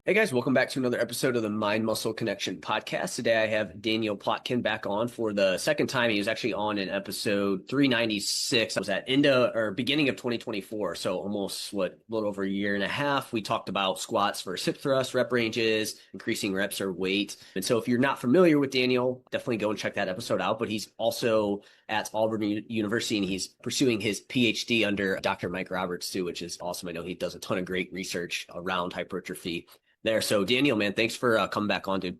Hey guys, welcome back to another episode of the Mind Muscle Connection podcast. Today I have Daniel Plotkin back on for the second time. He was actually on in episode 396. I was at beginning of 2024, so almost a little over a year and a half. We talked about squats versus hip thrust, rep ranges, increasing reps or weight. And so if you're not familiar with Daniel, definitely go and check that episode out. But he's also at Auburn University and he's pursuing his PhD under Dr. Mike Roberts too, which is awesome. I know he does a ton of great research around hypertrophy there. So Daniel, man, thanks for coming back on, dude.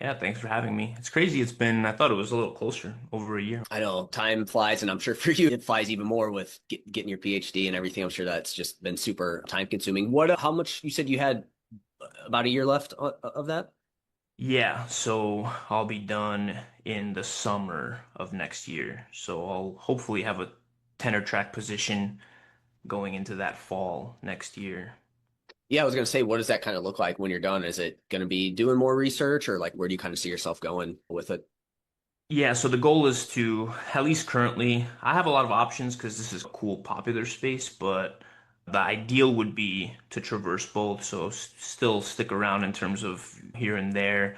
Yeah, thanks for having me. It's crazy. I thought it was a little closer, over a year. I know time flies, and I'm sure for you it flies even more with getting your PhD and everything. I'm sure that's just been super time consuming. How much you said you had about a year left of that? Yeah, so I'll be done in the summer of next year. So I'll hopefully have a tenor track position going into that fall next year. Yeah, I was gonna say, what does that kind of look like when you're done? Is it gonna be doing more research, or like where do you kind of see yourself going with it? Yeah, so the goal is to, at least currently, I have a lot of options because this is a cool, popular space, but the ideal would be to traverse both. So still stick around in terms of here and there,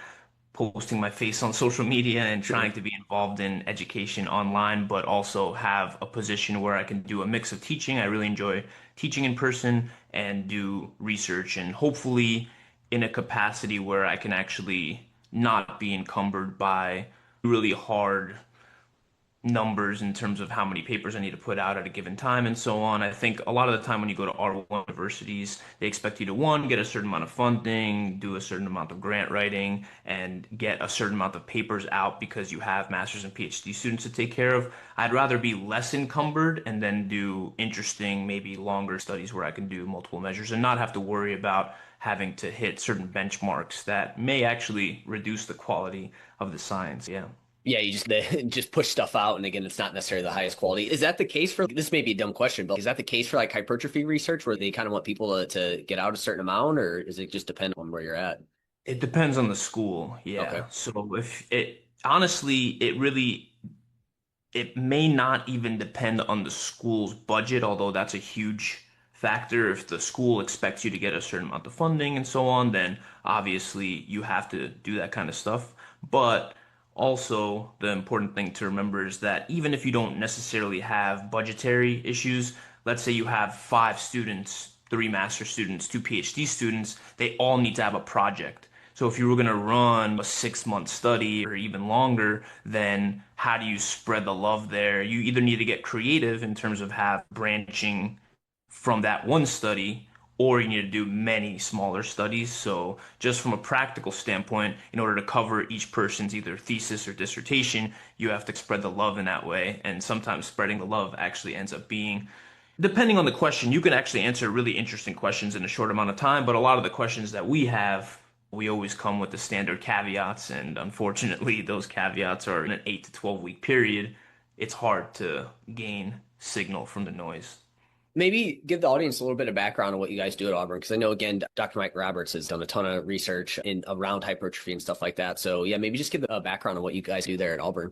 posting my face on social media and trying to be involved in education online, but also have a position where I can do a mix of teaching. I really enjoy teaching in person and do research, and hopefully in a capacity where I can actually not be encumbered by really hard numbers in terms of how many papers I need to put out at a given time and so on. I think a lot of the time when you go to R1 universities, they expect you to one, get a certain amount of funding, do a certain amount of grant writing, and get a certain amount of papers out because you have master's and PhD students to take care of. I'd rather be less encumbered and then do interesting, maybe longer studies where I can do multiple measures and not have to worry about having to hit certain benchmarks that may actually reduce the quality of the science. Yeah. Yeah, you just they just push stuff out, and again, it's not necessarily the highest quality. Is that the case for this? May be a dumb question, but is that the case for like hypertrophy research, where they kind of want people to get out a certain amount, or is it just depend on where you're at? It depends on the school, Okay. yeah. So if it honestly, it may not even depend on the school's budget, although that's a huge factor. If the school expects you to get a certain amount of funding and so on, then obviously you have to do that kind of stuff. But also, the important thing to remember is that even if you don't necessarily have budgetary issues, let's say you have five students, three master students, two PhD students, they all need to have a project. So if you were going to run a 6 month study or even longer, then how do you spread the love there? You either need to get creative in terms of have branching from that one study, or you need to do many smaller studies. So just from a practical standpoint, in order to cover each person's either thesis or dissertation, you have to spread the love in that way. And sometimes spreading the love actually ends up being, depending on the question, you can actually answer really interesting questions in a short amount of time, but a lot of the questions that we have, we always come with the standard caveats, and unfortunately, those caveats are in an 8 to 12 week period. It's hard to gain signal from the noise. Maybe give the audience a little bit of background on what you guys do at Auburn, because I know again, Dr. Mike Roberts has done a ton of research in around hypertrophy and stuff like that. So yeah, maybe just give a background on what you guys do there at Auburn.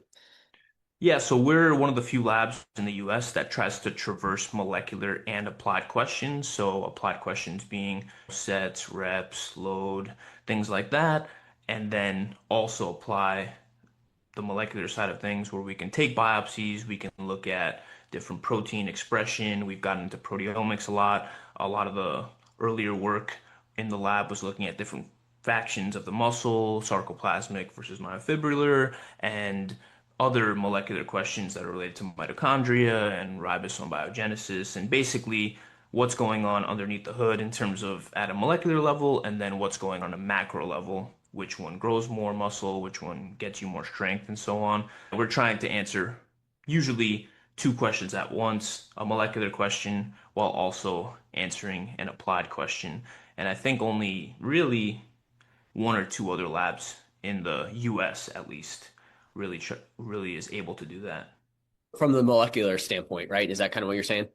Yeah, so we're one of the few labs in the US that tries to traverse molecular and applied questions. So, applied questions being sets, reps, load, things like that. And then also apply the molecular side of things where we can take biopsies, we can look at different protein expression. We've gotten into proteomics a lot. A lot of the earlier work in the lab was looking at different factions of the muscle, sarcoplasmic versus myofibrillar, and other molecular questions that are related to mitochondria and ribosome biogenesis, and basically what's going on underneath the hood in terms of at a molecular level, and then what's going on a macro level, which one grows more muscle, which one gets you more strength, and so on. We're trying to answer usually two questions at once, a molecular question while also answering an applied question. And I think only really one or two other labs in the US at least really is able to do that. From the molecular standpoint, right? Is that kind of what you're saying?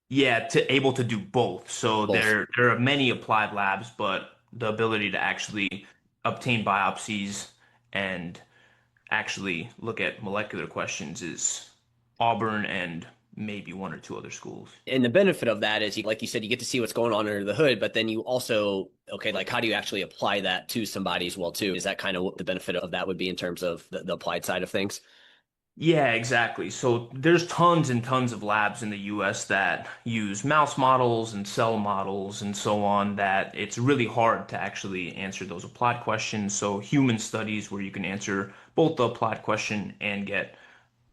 Yeah, to able to do both. So Both. there are many applied labs, but the ability to actually obtain biopsies and actually look at molecular questions is Auburn and maybe one or two other schools. And the benefit of that is, like you said, you get to see what's going on under the hood, but then you also, okay, like how do you actually apply that to somebody as well, too? Is that kind of what the benefit of that would be in terms of the applied side of things? Yeah, exactly. So there's tons and tons of labs in the US that use mouse models and cell models and so on that it's really hard to actually answer those applied questions. So human studies where you can answer both the applied question and get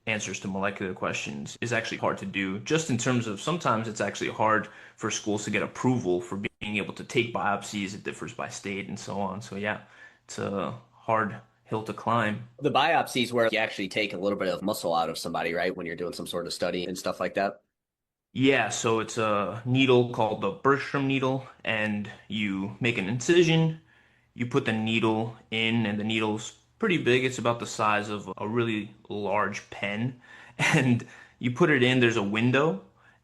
answers to molecular questions is actually hard to do. Just in terms of sometimes it's actually hard for schools to get approval for being able to take biopsies. It differs by state and so on. So yeah, it's a hard hill to climb. The biopsies where you actually take a little bit of muscle out of somebody, right? When you're doing some sort of study and stuff like that. Yeah, so it's a needle called the Bergstrom needle, and you make an incision, you put the needle in, and the needle's pretty big. It's about the size of a really large pen. And you put it in, there's a window,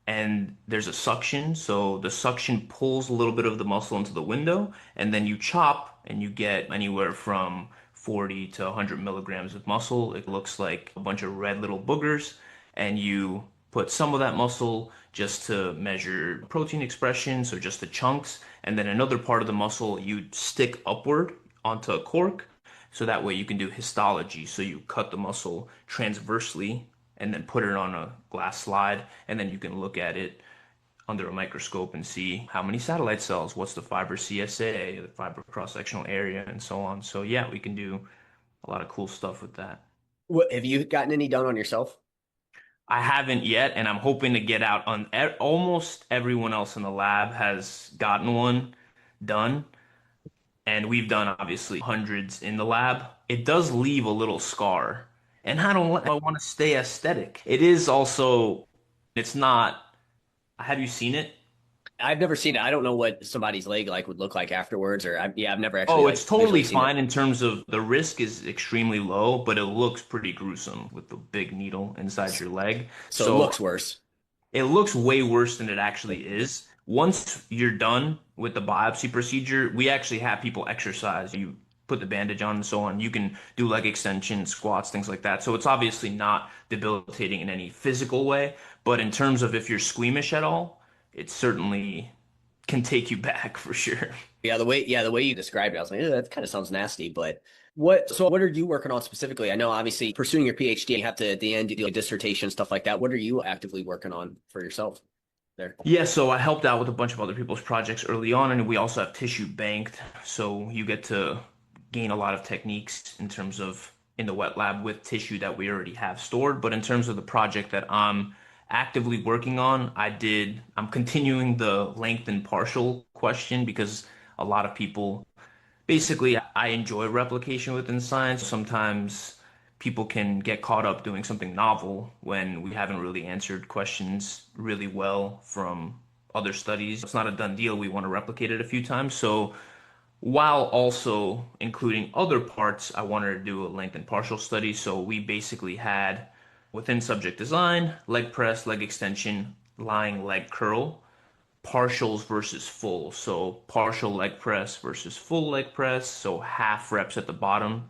and there's a suction. So the suction pulls a little bit of the muscle into the window, and then you chop, and you get anywhere from 40 to 100 milligrams of muscle. It looks like a bunch of red little boogers, and you put some of that muscle just to measure protein expression, so just the chunks, and then another part of the muscle you stick upward onto a cork, so that way you can do histology. So you cut the muscle transversely and then put it on a glass slide, and then you can look at it under a microscope and see how many satellite cells, what's the fiber CSA, the fiber cross-sectional area, and so on. So yeah, we can do a lot of cool stuff with that. What, have you gotten any done on yourself? I haven't yet, and I'm hoping to get out on almost everyone else in the lab has gotten one done, and we've done obviously hundreds in the lab. It does leave a little scar, and I want to stay aesthetic. It is also, it's not, have you seen it? I've never seen it. I don't know what somebody's leg like would look like afterwards, or yeah, I've never actually Oh, it's like visually totally seen it. fine in terms of the risk is extremely low, but it looks pretty gruesome with the big needle inside your leg. So it So looks worse. it looks way worse than it actually is. Once you're done with the biopsy procedure, we actually have people exercise. You put the bandage on and so on. You can do leg extensions, squats, things like that. So it's obviously not debilitating in any physical way, but in terms of if you're squeamish at all, it certainly can take you back for sure. Yeah, the way you described it, I was like, that kind of sounds nasty. But what are you working on specifically? I know obviously pursuing your PhD, you have to at the end do a dissertation, stuff like that. What are you actively working on for yourself there? Yeah, so I helped out with a bunch of other people's projects early on, and we also have tissue banked, so you get to gain a lot of techniques in terms of in the wet lab with tissue that we already have stored. But in terms of the project that I'm actively working on, I'm continuing the lengthened partial question because a lot of people basically, I enjoy replication within science. Sometimes people can get caught up doing something novel when we haven't really answered questions really well from other studies. It's not a done deal. We want to replicate it a few times. So while also including other parts, I wanted to do a lengthened partial study. So we basically had within subject design, leg press, leg extension, lying leg curl partials versus full. So partial leg press versus full leg press. So half reps at the bottom,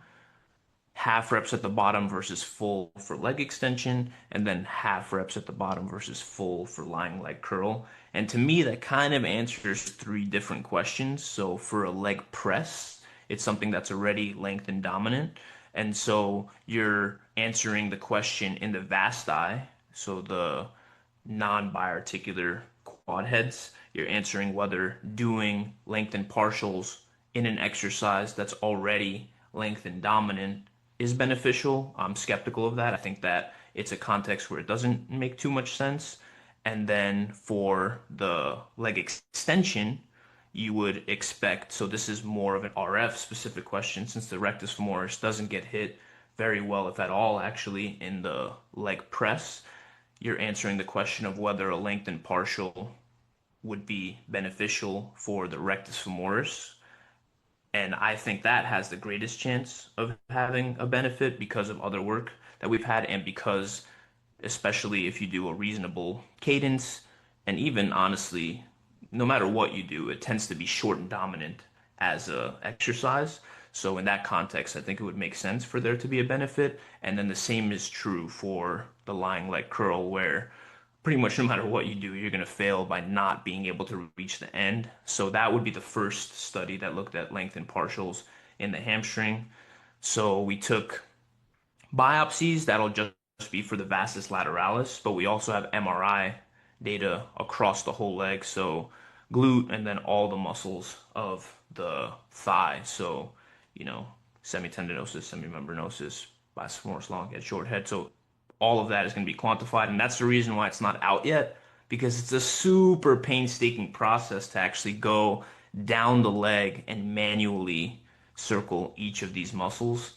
half reps at the bottom versus full for leg extension, and then half reps at the bottom versus full for lying leg curl. And to me, that kind of answers three different questions. So for a leg press, it's something that's already lengthened dominant. And so you're answering the question in the vasti, so the non-biarticular quad heads. You're answering whether doing lengthened partials in an exercise that's already lengthened dominant is beneficial. I'm skeptical of that. I think that it's a context where it doesn't make too much sense. And then for the leg extension, you would expect, so this is more of an RF specific question since the rectus femoris doesn't get hit very well, if at all, actually, in the leg press. You're answering the question of whether a lengthened partial would be beneficial for the rectus femoris. And I think that has the greatest chance of having a benefit because of other work that we've had, and because, especially if you do a reasonable cadence, and even honestly, no matter what you do, it tends to be short and dominant as a exercise. So in that context, I think it would make sense for there to be a benefit. And then the same is true for the lying leg curl, where pretty much no matter what you do, you're going to fail by not being able to reach the end. So that would be the first study that looked at lengthened partials in the hamstring. So we took biopsies, that'll just be for the vastus lateralis, but we also have MRI data across the whole leg, so glute and then all the muscles of the thigh. So, you know, semitendinosus, semimembranosus, bicephorus longus, short head. So all of that is going to be quantified, and that's the reason why it's not out yet, because it's a super painstaking process to actually go down the leg and manually circle each of these muscles.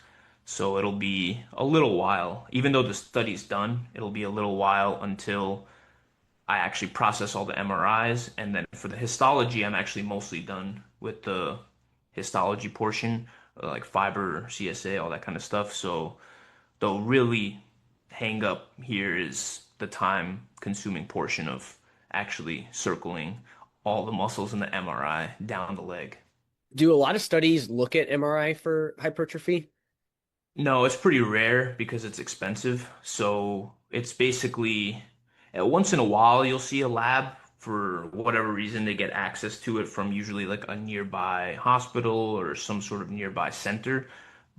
So it'll be a little while, even though the study's done, it'll be a little while until I actually process all the MRIs. And then for the histology, I'm actually mostly done with the histology portion, like fiber, CSA, all that kind of stuff. So the really hang up here is the time consuming portion of actually circling all the muscles in the MRI down the leg. Do a lot of studies look at MRI for hypertrophy? No, it's pretty rare because it's expensive. So it's basically once in a while you'll see a lab for whatever reason they get access to it from usually like a nearby hospital or some sort of nearby center.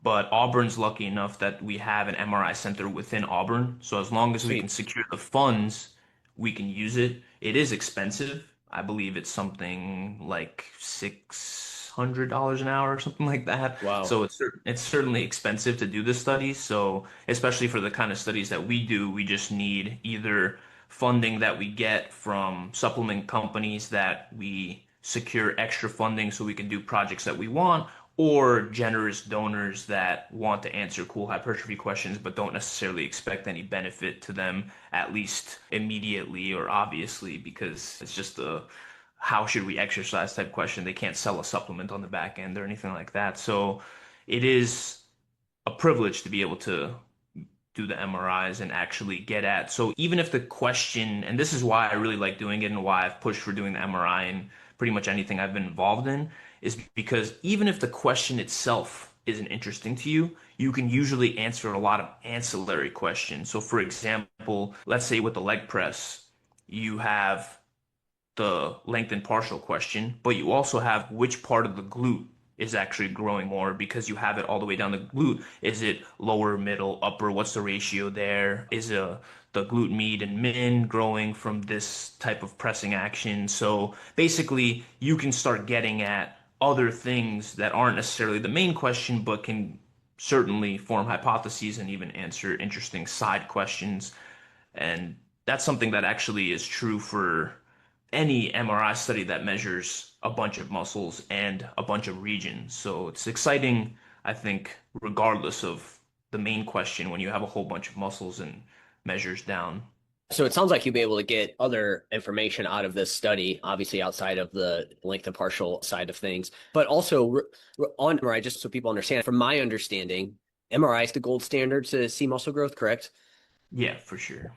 But Auburn's lucky enough that we have an MRI center within Auburn. So as long as we can Sweet. secure the funds, we can use it. It is expensive. I believe it's something like $600 an hour or something like that. Wow. So it's certainly expensive to do this study. So especially for the kind of studies that we do, we just need either funding that we get from supplement companies that we secure extra funding so we can do projects that we want, or generous donors that want to answer cool hypertrophy questions but don't necessarily expect any benefit to them, at least immediately or obviously, because it's just a how should we exercise type question. They can't sell a supplement on the back end or anything like that. So it is a privilege to be able to do the MRIs and actually get at. So even if the question, and this is why I really like doing it and why I've pushed for doing the MRI and pretty much anything I've been involved in, is because even if the question itself isn't interesting to you, you can usually answer a lot of ancillary questions. So for example, let's say with the leg press, you have the lengthened partial question, but you also have which part of the glute is actually growing more because you have it all the way down the glute. Is it lower, middle, upper? What's the ratio there? Is the glute med and min growing from this type of pressing action? So basically, you can start getting at other things that aren't necessarily the main question, but can certainly form hypotheses and even answer interesting side questions. And that's something that actually is true for any MRI study that measures a bunch of muscles and a bunch of regions. So it's exciting, I think, regardless of the main question when you have a whole bunch of muscles and measures down. So it sounds like you'll be able to get other information out of this study, obviously outside of the length and partial side of things, but also on MRI, just so people understand, from my understanding, MRI is the gold standard to see muscle growth, correct? Yeah, for sure.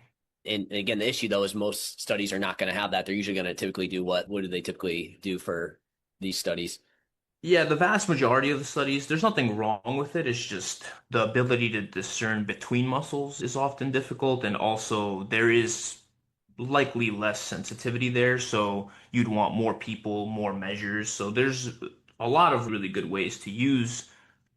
And again, the issue though is most studies are not going to have that. They're usually going to typically do what? What do they typically do for these studies? Yeah, the vast majority of the studies, there's nothing wrong with it. It's just the ability to discern between muscles is often difficult, and also there is likely less sensitivity there, so you'd want more people, more measures. So there's a lot of really good ways to use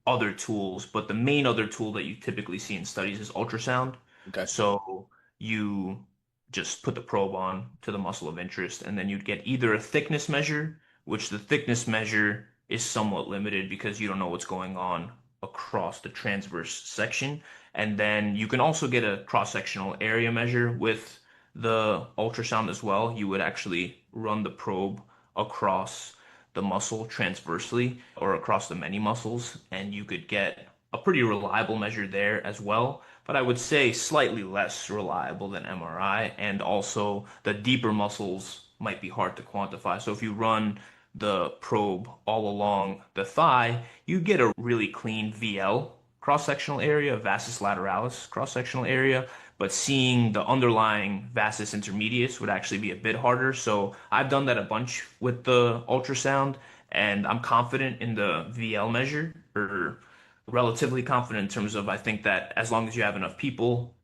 other tools, but the main other tool that you typically see in studies is ultrasound. Okay. So you just put the probe on to the muscle of interest, and then you'd get either a thickness measure, which the thickness measure is somewhat limited because you don't know what's going on across the transverse section. And then you can also get a cross-sectional area measure with the ultrasound as well. You would actually run the probe across the muscle transversely or across the many muscles, and you could get a pretty reliable measure there as well. But I would say slightly less reliable than MRI, and also the deeper muscles might be hard to quantify. So if you run the probe all along the thigh, you get a really clean VL cross-sectional area, vastus lateralis cross-sectional area, but seeing the underlying vastus intermedius would actually be a bit harder. So I've done that a bunch with the ultrasound, and I'm confident in the VL measure, or relatively confident in terms of I think that as long as you have enough people,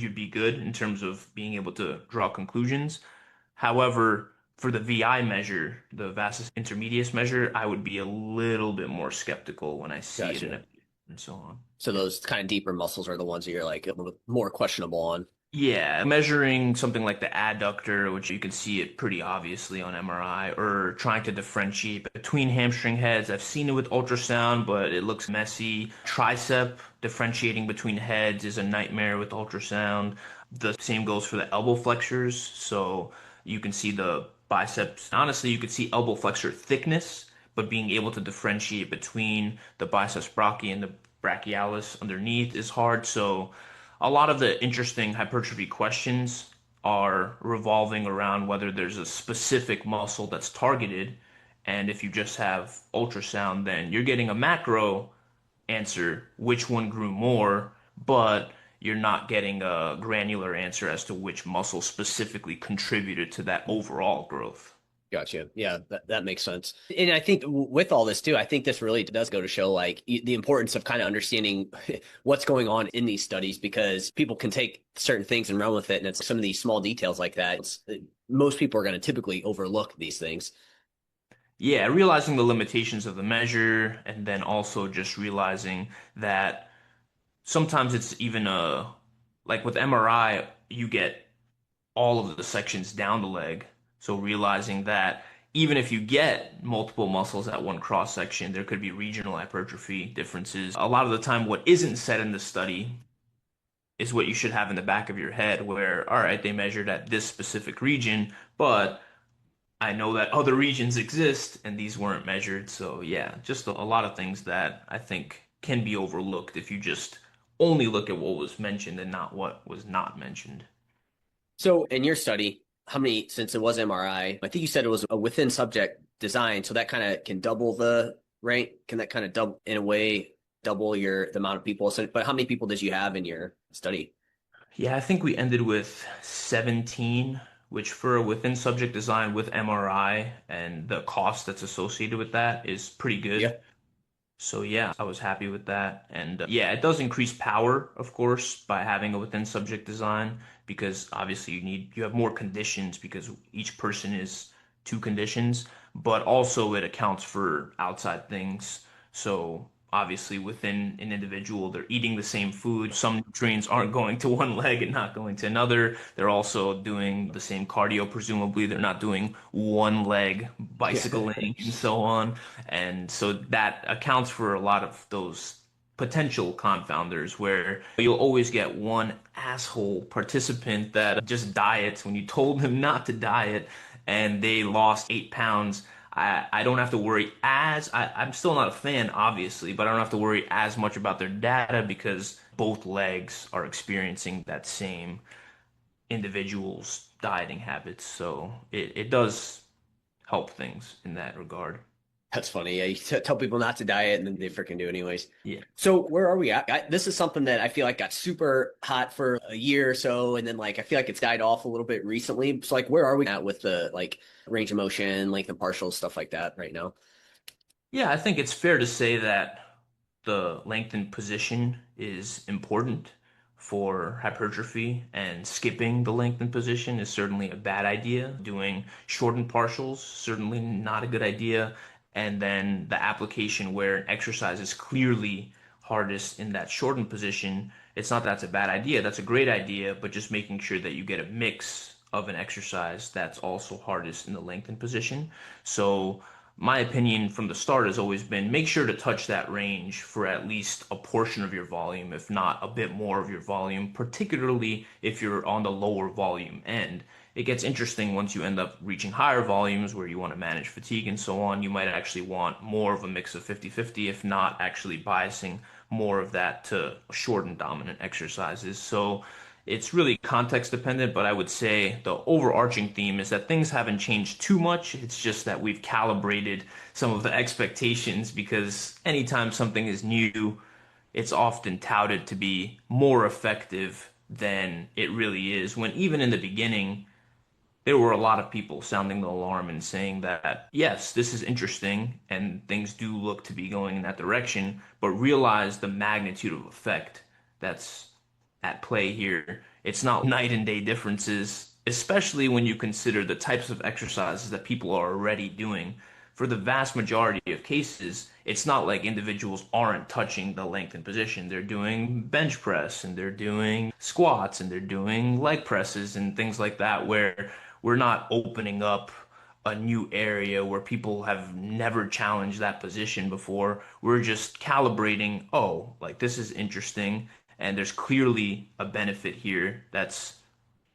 you'd be good in terms of being able to draw conclusions. However, for the VI measure, the vastus intermedius measure, I would be a little bit more skeptical when I see it in Gotcha. a and so on. So Yeah. those kind of deeper muscles are the ones that you're like a little more questionable on. Yeah, measuring something like the adductor, which you can see it pretty obviously on MRI, or trying to differentiate between hamstring heads. I've seen it with ultrasound, but it looks messy. Tricep, differentiating between heads is a nightmare with ultrasound. The same goes for the elbow flexors. So you can see the biceps. Honestly, you could see elbow flexor thickness, but being able to differentiate between the biceps brachii and the brachialis underneath is hard. So a lot of the interesting hypertrophy questions are revolving around whether there's a specific muscle that's targeted. And if you just have ultrasound, then you're getting a macro answer, which one grew more, but you're not getting a granular answer as to which muscle specifically contributed to that overall growth. Gotcha. Yeah, that makes sense. And I think with all this too, I think this really does go to show like the importance of kind of understanding what's going on in these studies because people can take certain things and run with it. And it's some of these small details like that. Most people are going to typically overlook these things. Yeah, realizing the limitations of the measure and then also just realizing that sometimes it's even like with MRI, you get all of the sections down the leg. So realizing that even if you get multiple muscles at one cross section, there could be regional hypertrophy differences. A lot of the time, what isn't said in the study is what you should have in the back of your head, where, all right, they measured at this specific region, but I know that other regions exist and these weren't measured. So yeah, just a lot of things that I think can be overlooked if you just only look at what was mentioned and not what was not mentioned. So in your study, how many, since it was MRI, I think you said it was a within subject design. So that kind of can double the rank. Can that kind of double in a way, double the amount of people? So, but how many people did you have in your study? Yeah, I think we ended with 17, which for a within subject design with MRI and the cost that's associated with that is pretty Yeah. good. So yeah, I was happy with that. And yeah, it does increase power, of course, by having a within subject design because obviously you have more conditions because each person is two conditions, but also it accounts for outside things. So obviously within an individual, they're eating the same food. Some nutrients aren't going to one leg and not going to another. They're also doing the same cardio, presumably. They're not doing one leg Yeah. bicycling and so on. And so that accounts for a lot of those potential confounders where you'll always get one asshole participant that just diets when you told them not to diet and they lost 8 pounds. I don't have to worry I'm still not a fan, obviously, but I don't have to worry as much about their data because both legs are experiencing that same individual's dieting habits. So it does help things in that regard. That's funny. Yeah, you tell people not to diet and then they freaking do anyways. Yeah. So where are we at? This is something that I feel like got super hot for a year or so, and then like I feel like it's died off a little bit recently. So like, where are we at with the like range of motion, length partials, stuff like that right now? Yeah, I think it's fair to say that the lengthened position is important for hypertrophy, and skipping the lengthened position is certainly a bad idea. Doing shortened partials, certainly not a good idea. And then the application where an exercise is clearly hardest in that shortened position, it's not that's a bad idea, that's a great idea, but just making sure that you get a mix of an exercise that's also hardest in the lengthened position. So my opinion from the start has always been make sure to touch that range for at least a portion of your volume, if not a bit more of your volume, particularly if you're on the lower volume end. It gets interesting once you end up reaching higher volumes where you want to manage fatigue and so on. You might actually want more of a mix of 50-50, if not actually biasing more of that to short and dominant exercises. So it's really context dependent, but I would say the overarching theme is that things haven't changed too much. It's just that we've calibrated some of the expectations because anytime something is new, it's often touted to be more effective than it really is. When even in the beginning, there were a lot of people sounding the alarm and saying that, yes, this is interesting and things do look to be going in that direction, but realize the magnitude of effect that's at play here. It's not night and day differences, especially when you consider the types of exercises that people are already doing. For the vast majority of cases, it's not like individuals aren't touching the lengthened position. They're doing bench press and they're doing squats and they're doing leg presses and things like that, where we're not opening up a new area where people have never challenged that position before. We're just calibrating, oh, like this is interesting, and there's clearly a benefit here that's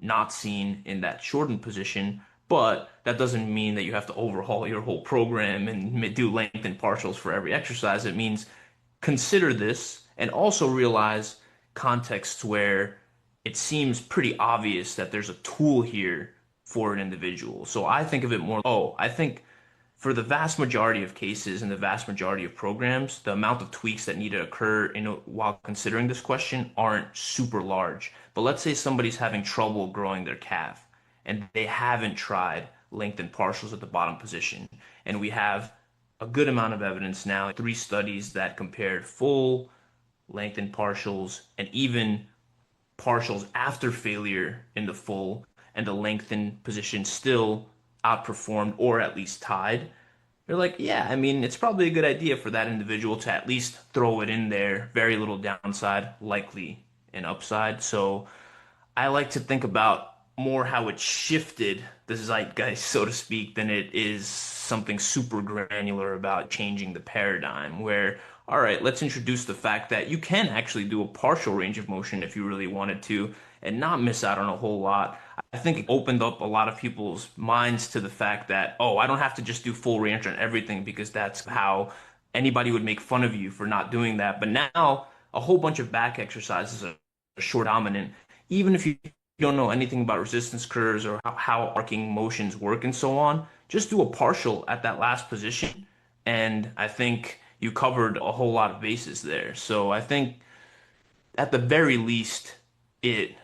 not seen in that shortened position. But that doesn't mean that you have to overhaul your whole program and do lengthened partials for every exercise. It means consider this and also realize contexts where it seems pretty obvious that there's a tool here for an individual. So I think of it more, oh, I think for the vast majority of cases and the vast majority of programs, the amount of tweaks that need to occur while considering this question aren't super large. But let's say somebody's having trouble growing their calf and they haven't tried lengthened partials at the bottom position. And we have a good amount of evidence now, 3 studies that compared full lengthened partials and even partials after failure in the full, and the lengthened position still outperformed or at least tied. They're like, yeah, I mean, it's probably a good idea for that individual to at least throw it in there. Very little downside, likely an upside. So I like to think about more how it shifted the zeitgeist, so to speak, than it is something super granular about changing the paradigm. Where, all right, let's introduce the fact that you can actually do a partial range of motion if you really wanted to and not miss out on a whole lot. I think it opened up a lot of people's minds to the fact that, oh, I don't have to just do full range on everything because that's how anybody would make fun of you for not doing that. But now a whole bunch of back exercises are short dominant. Even if you don't know anything about resistance curves or how arcing motions work and so on, just do a partial at that last position. And I think you covered a whole lot of bases there. So I think at the very least, it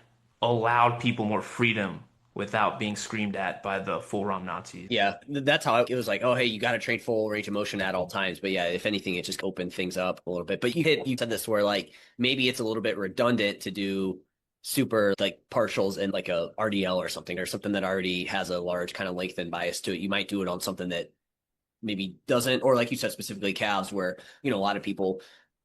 allowed people more freedom without being screamed at by the full ROM Nazis. Yeah, that's how it was like, oh, hey, you got to train full range of motion at all times. But yeah, if anything, it just opened things up a little bit. But you said this where like maybe it's a little bit redundant to do super like partials in like a RDL or something that already has a large kind of lengthened bias to it. You might do it on something that maybe doesn't, or like you said, specifically calves, where, a lot of people,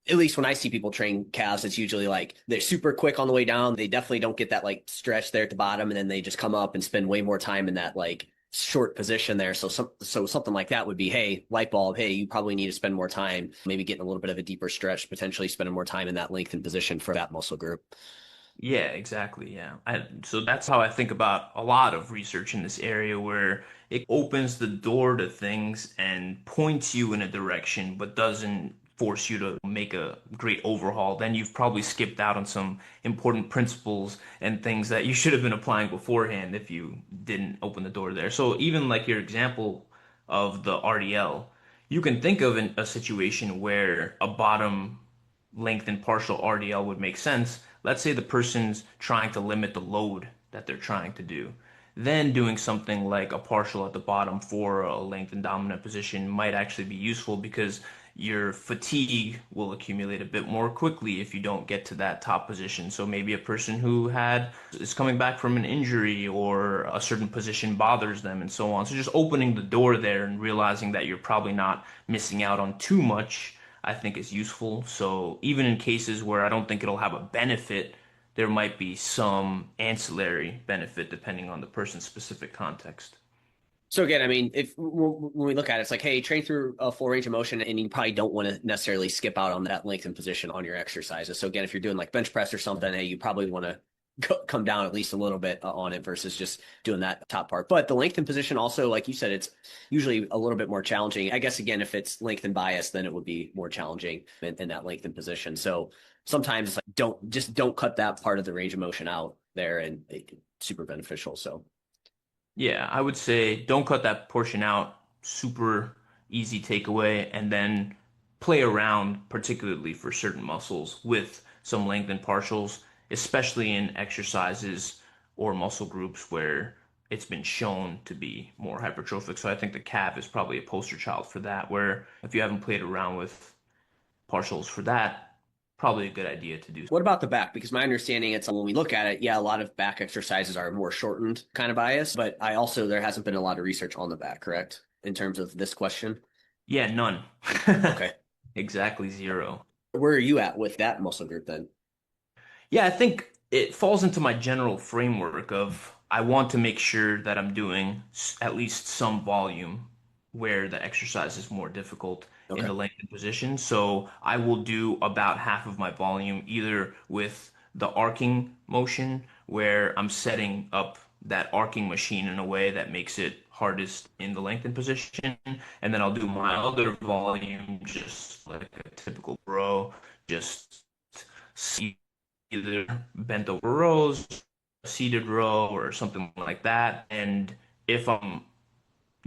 at least when I see people train calves, it's usually like they're super quick on the way down. They definitely don't get that like stretch there at the bottom, and then they just come up and spend way more time in that like short position there. So something like that would be, hey, light bulb, hey, you probably need to spend more time, maybe getting a little bit of a deeper stretch, potentially spending more time in that lengthened position for that muscle group. Yeah, exactly. Yeah. So that's how I think about a lot of research in this area where it opens the door to things and points you in a direction, but doesn't force you to make a great overhaul. Then you've probably skipped out on some important principles and things that you should have been applying beforehand if you didn't open the door there. So even like your example of the RDL, you can think of a situation where a bottom lengthened partial RDL would make sense. Let's say the person's trying to limit the load that they're trying to do. Then doing something like a partial at the bottom for a lengthened dominant position might actually be useful because your fatigue will accumulate a bit more quickly if you don't get to that top position. So maybe a person who is coming back from an injury or a certain position bothers them and so on. So just opening the door there and realizing that you're probably not missing out on too much, I think is useful. So even in cases where I don't think it'll have a benefit, there might be some ancillary benefit depending on the person's specific context. So again, I mean, if when we look at it, it's like, hey, train through a full range of motion, and you probably don't want to necessarily skip out on that lengthened position on your exercises. So again, if you're doing like bench press or something, hey, you probably want to come down at least a little bit on it versus just doing that top part. But the lengthened position also, like you said, it's usually a little bit more challenging. I guess again, if it's lengthened bias, then it would be more challenging in that lengthened position. So sometimes it's like don't cut that part of the range of motion out there, and it's super beneficial. So. Yeah, I would say don't cut that portion out. Super easy takeaway. And then play around, particularly for certain muscles, with some lengthened partials, especially in exercises or muscle groups where it's been shown to be more hypertrophic. So I think the calf is probably a poster child for that, where if you haven't played around with partials for that, probably a good idea to do. What about the back? Because my understanding, it's when we look at it, yeah, a lot of back exercises are more shortened kind of bias, but I also, there hasn't been a lot of research on the back, correct? In terms of this question? Yeah, none. Okay. Exactly zero. Where are you at with that muscle group then? Yeah, I think it falls into my general framework of I want to make sure that I'm doing at least some volume where the exercise is more difficult in Okay. the lengthened position. So I will do about half of my volume either with the arcing motion where I'm setting up that arcing machine in a way that makes it hardest in the lengthened position. And then I'll do my other volume just like a typical row, just either bent over rows, seated row, or something like that. And if I'm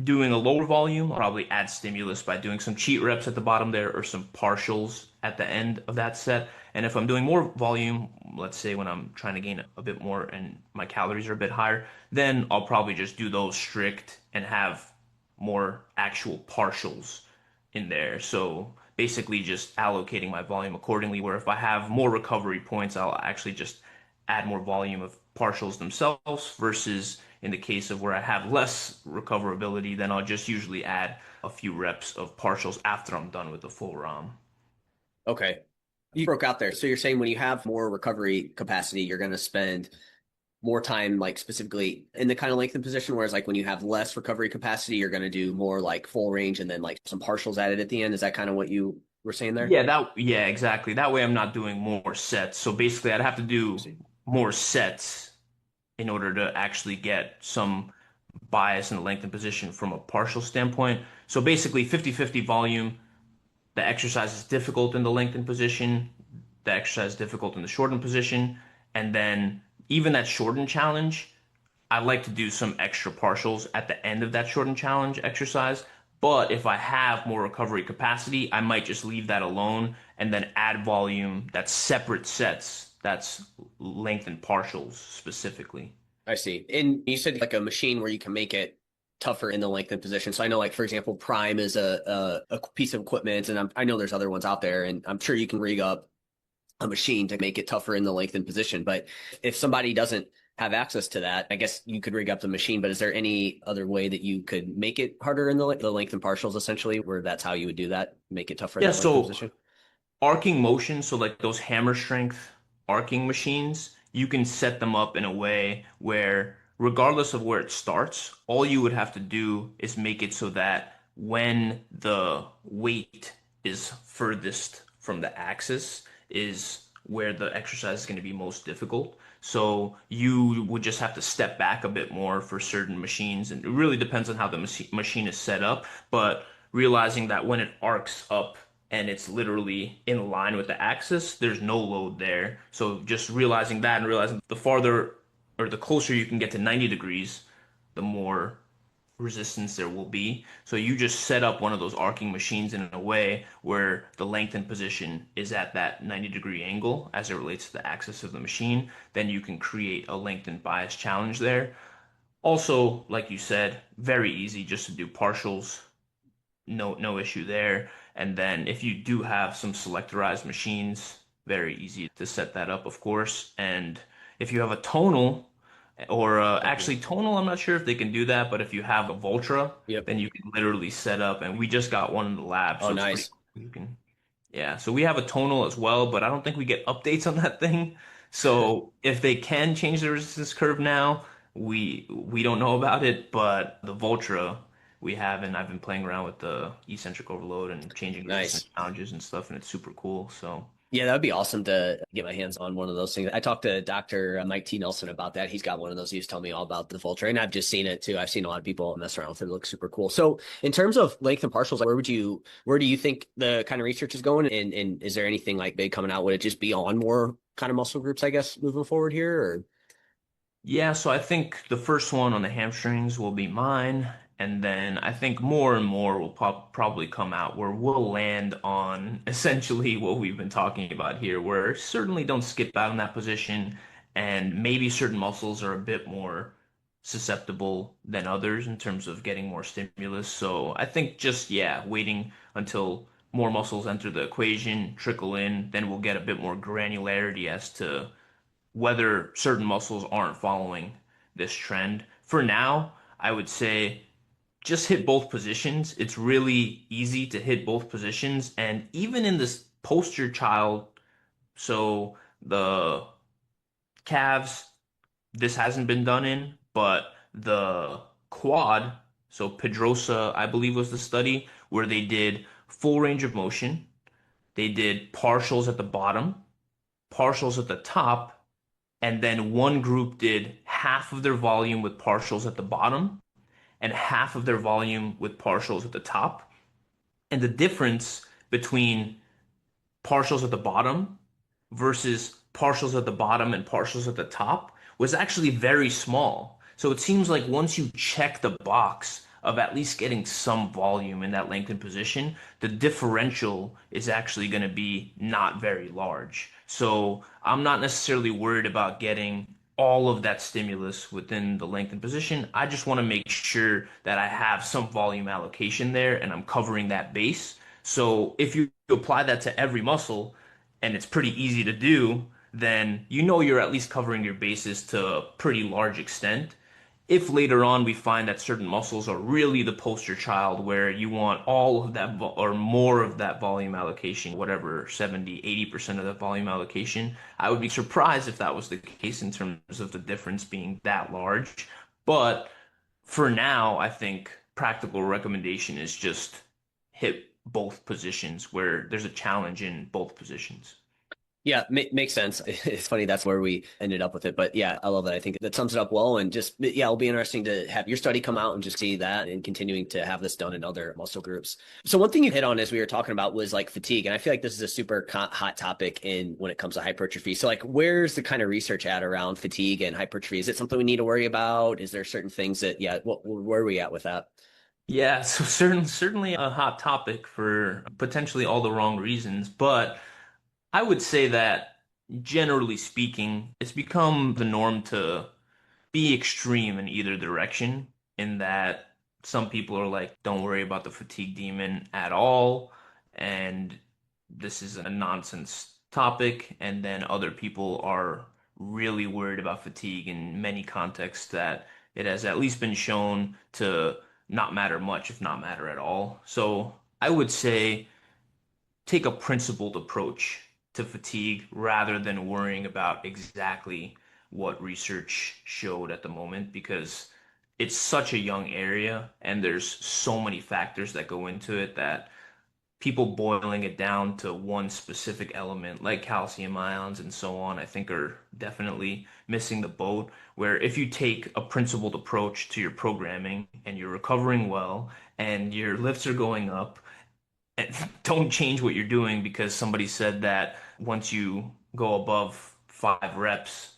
doing a lower volume, I'll probably add stimulus by doing some cheat reps at the bottom there or some partials at the end of that set. And if I'm doing more volume, let's say when I'm trying to gain a bit more and my calories are a bit higher, then I'll probably just do those strict and have more actual partials in there. So basically just allocating my volume accordingly, where if I have more recovery points, I'll actually just add more volume of partials themselves versus in the case of where I have less recoverability, then I'll just usually add a few reps of partials after I'm done with the full ROM. Okay. You broke out there. So you're saying when you have more recovery capacity, you're going to spend more time, like specifically in the kind of lengthened position, whereas like when you have less recovery capacity, you're going to do more like full range and then like some partials added at the end. Is that kind of what you were saying there? Yeah, exactly. That way I'm not doing more sets. So basically I'd have to I do see. more sets in order to actually get some bias in the length and position from a partial standpoint. So basically 50-50 volume, the exercise is difficult in the lengthened position, the exercise is difficult in the shortened position, and then even that shortened challenge, I like to do some extra partials at the end of that shortened challenge exercise. But if I have more recovery capacity, I might just leave that alone and then add volume that's separate sets, that's lengthened partials specifically. I see. And you said like a machine where you can make it tougher in the lengthened position. So I know, like for example, Prime is a piece of equipment, and I know there's other ones out there, and I'm sure you can rig up a machine to make it tougher in the lengthened position. But if somebody doesn't have access to that, I guess you could rig up the machine. But is there any other way that you could make it harder in the lengthened partials, essentially, where that's how you would do that, make it tougher in Yeah, that lengthened so position? arcing motion, so like those hammer strength arcing machines, you can set them up in a way where regardless of where it starts, all you would have to do is make it so that when the weight is furthest from the axis is where the exercise is going to be most difficult. So you would just have to step back a bit more for certain machines, and it really depends on how the machine is set up, but realizing that when it arcs up and it's literally in line with the axis, there's no load there. So just realizing that and realizing the farther or the closer you can get to 90 degrees, the more resistance there will be. So you just set up one of those arcing machines in a way where the lengthened position is at that 90-degree angle as it relates to the axis of the machine. Then you can create a lengthened bias challenge there. Also, like you said, very easy just to do partials, no issue there. And then if you do have some selectorized machines, very easy to set that up, of course. And if you have a tonal or Mhm. actually tonal, I'm not sure if they can do that, but if you have a Voltra, Yep. then you can literally set up. And we just got one in the lab, Oh, so it's pretty nice. cool. You can, yeah. So we have a tonal as well, but I don't think we get updates on that thing. So if they can change the resistance curve now, we don't know about it, but the Voltra we have, and I've been playing around with the eccentric overload and changing resistance Nice. challenges and stuff, and it's super cool. So Yeah, that would be awesome to get my hands on one of those things. I talked to Dr. Mike T. Nelson about that. He's got one of those. He was telling me all about the Vulture, and I've just seen it too. I've seen a lot of people mess around with it. It looks super cool. So, in terms of length and partials, like, where do you think the kind of research is going? And is there anything like big coming out? Would it just be on more kind of muscle groups, I guess, moving forward here? Or yeah, so I think the first one on the hamstrings will be mine, and then I think more and more will probably come out where we'll land on essentially what we've been talking about here, where certainly don't skip out in that position, and maybe certain muscles are a bit more susceptible than others in terms of getting more stimulus. So I think just, yeah, waiting until more muscles enter the equation, trickle in, then we'll get a bit more granularity as to whether certain muscles aren't following this trend. For now, I would say just hit both positions. It's really easy to hit both positions. And even in this poster child, so the calves, this hasn't been done in, but the quad, so Pedrosa, I believe was the study where they did full range of motion. They did partials at the bottom, partials at the top, and then one group did half of their volume with partials at the bottom and half of their volume with partials at the top. And the difference between partials at the bottom versus partials at the bottom and partials at the top was actually very small. So it seems like once you check the box of at least getting some volume in that lengthened position, the differential is actually going to be not very large. So I'm not necessarily worried about getting all of that stimulus within the lengthened position. I just want to make sure that I have some volume allocation there and I'm covering that base. So if you apply that to every muscle, and it's pretty easy to do, then you know you're at least covering your bases to a pretty large extent. If later on we find that certain muscles are really the poster child where you want all of that or more of that volume allocation, whatever 70, 80% of that volume allocation, I would be surprised if that was the case in terms of the difference being that large. But for now, I think practical recommendation is just hit both positions where there's a challenge in both positions. Yeah, makes sense. It's funny that's where we ended up with it, but yeah, I love that. I think that sums it up well. And just yeah, it'll be interesting to have your study come out and just see that, and continuing to have this done in other muscle groups. So one thing you hit on as we were talking about was like fatigue, and I feel like this is a super hot topic in when it comes to hypertrophy. So like, where's the kind of research at around fatigue and hypertrophy? Is it something we need to worry about? Is there certain things that yeah, where are we at with that? Yeah, so certainly a hot topic for potentially all the wrong reasons, but I would say that generally speaking, it's become the norm to be extreme in either direction, in that some people are like, don't worry about the fatigue demon at all, and this is a nonsense topic, and then other people are really worried about fatigue in many contexts that it has at least been shown to not matter much, if not matter at all. So I would say take a principled approach to fatigue rather than worrying about exactly what research showed at the moment because it's such a young area and there's so many factors that go into it that people boiling it down to one specific element like calcium ions and so on, I think are definitely missing the boat. Where if you take a principled approach to your programming and you're recovering well and your lifts are going up, and don't change what you're doing because somebody said that once you go above 5 reps,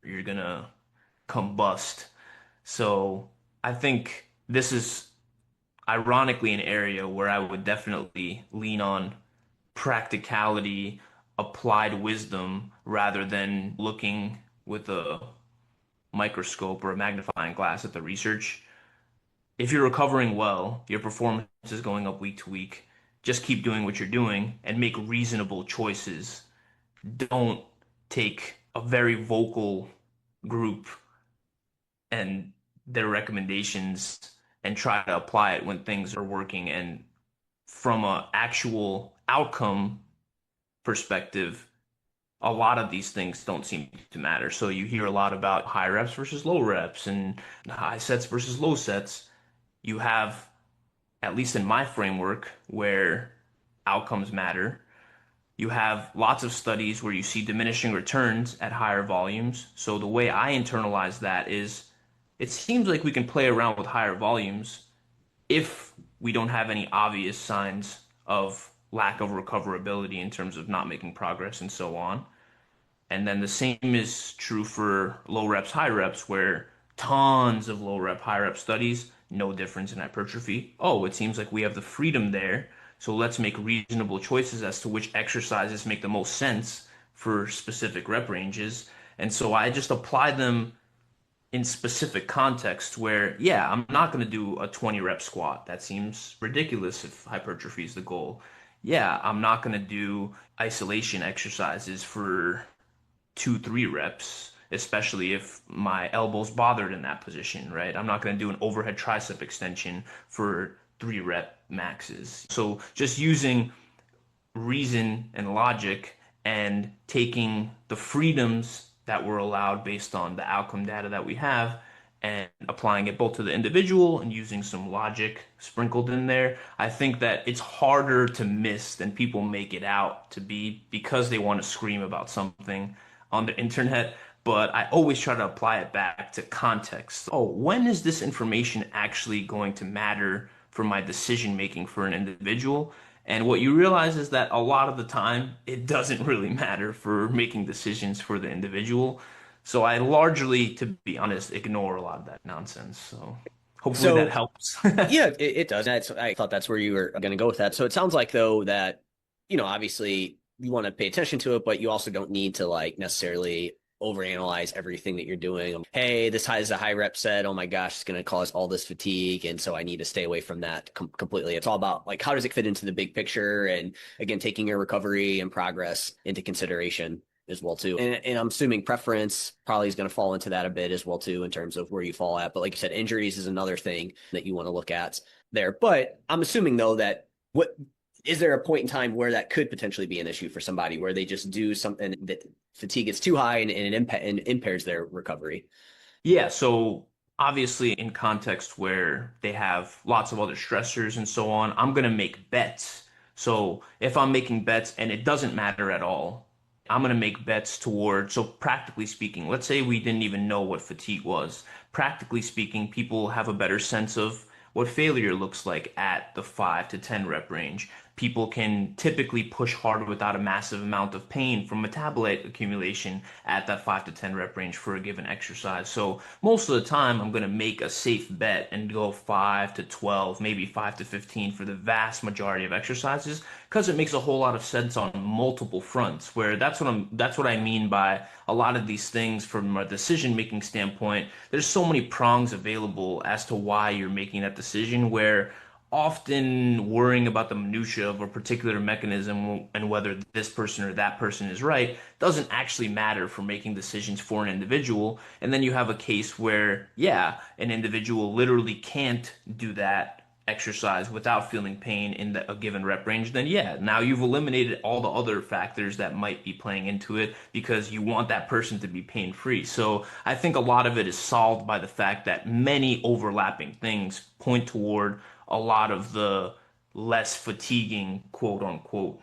you're gonna combust. So I think this is ironically an area where I would definitely lean on practicality, applied wisdom, rather than looking with a microscope or a magnifying glass at the research. If you're recovering well, your performance is going up week to week. Just keep doing what you're doing and make reasonable choices. Don't take a very vocal group and their recommendations and try to apply it when things are working. And from a actual outcome perspective, a lot of these things don't seem to matter. So you hear a lot about high reps versus low reps and high sets versus low sets. You have, at least in my framework, where outcomes matter. You have lots of studies where you see diminishing returns at higher volumes. So the way I internalize that is it seems like we can play around with higher volumes if we don't have any obvious signs of lack of recoverability in terms of not making progress and so on. And then the same is true for low reps, high reps, where tons of low rep, high rep studies, no difference in hypertrophy. Oh, it seems like we have the freedom there. So let's make reasonable choices as to which exercises make the most sense for specific rep ranges. And so I just apply them in specific contexts where, yeah, I'm not going to do a 20 rep squat. That seems ridiculous if hypertrophy is the goal. yeah, I'm not going to do isolation exercises for 2, 3 reps, especially if my elbow's bothered in that position, right? I'm not going to do an overhead tricep extension for 3 rep maxes. So just using reason and logic and taking the freedoms that were allowed based on the outcome data that we have and applying it both to the individual and using some logic sprinkled in there. I think that it's harder to miss than people make it out to be because they want to scream about something on the internet. But I always try to apply it back to context. Oh, when is this information actually going to matter for my decision making for an individual? And what you realize is that a lot of the time, it doesn't really matter for making decisions for the individual. So I largely, to be honest, ignore a lot of that nonsense. So hopefully that So helps. yeah, it does. I thought that's where you were going to go with that. So it sounds like though that, obviously you want to pay attention to it, but you also don't need to like necessarily overanalyze everything that you're doing. Hey, this has a high rep set. Oh my gosh, it's going to cause all this fatigue. And so I need to stay away from that completely. It's all about like, how does it fit into the big picture? And again, taking your recovery and progress into consideration as well too. And I'm assuming preference probably is going to fall into that a bit as well too in terms of where you fall at. But like you said, injuries is another thing that you want to look at there. But I'm assuming though that what is there a point in time where that could potentially be an issue for somebody where they just do something that fatigue gets too high and and impairs their recovery? Yeah, so obviously in context where they have lots of other stressors and so on, I'm gonna make bets. So if I'm making bets and it doesn't matter at all, I'm gonna make bets toward, so practically speaking, let's say we didn't even know what fatigue was. Practically speaking, people have a better sense of what failure looks like at the 5 to 10 rep range. People can typically push hard without a massive amount of pain from metabolite accumulation at that 5 to 10 rep range for a given exercise. So most of the time, I'm going to make a safe bet and go 5 to 12, maybe 5 to 15 for the vast majority of exercises because it makes a whole lot of sense on multiple fronts. Where that's what I mean by a lot of these things from a decision making standpoint. There's so many prongs available as to why you're making that decision where often worrying about the minutia of a particular mechanism and whether this person or that person is right doesn't actually matter for making decisions for an individual. And then you have a case where, yeah, an individual literally can't do that exercise without feeling pain in a given rep range, then yeah, now you've eliminated all the other factors that might be playing into it because you want that person to be pain free. So I think a lot of it is solved by the fact that many overlapping things point toward a lot of the less fatiguing quote unquote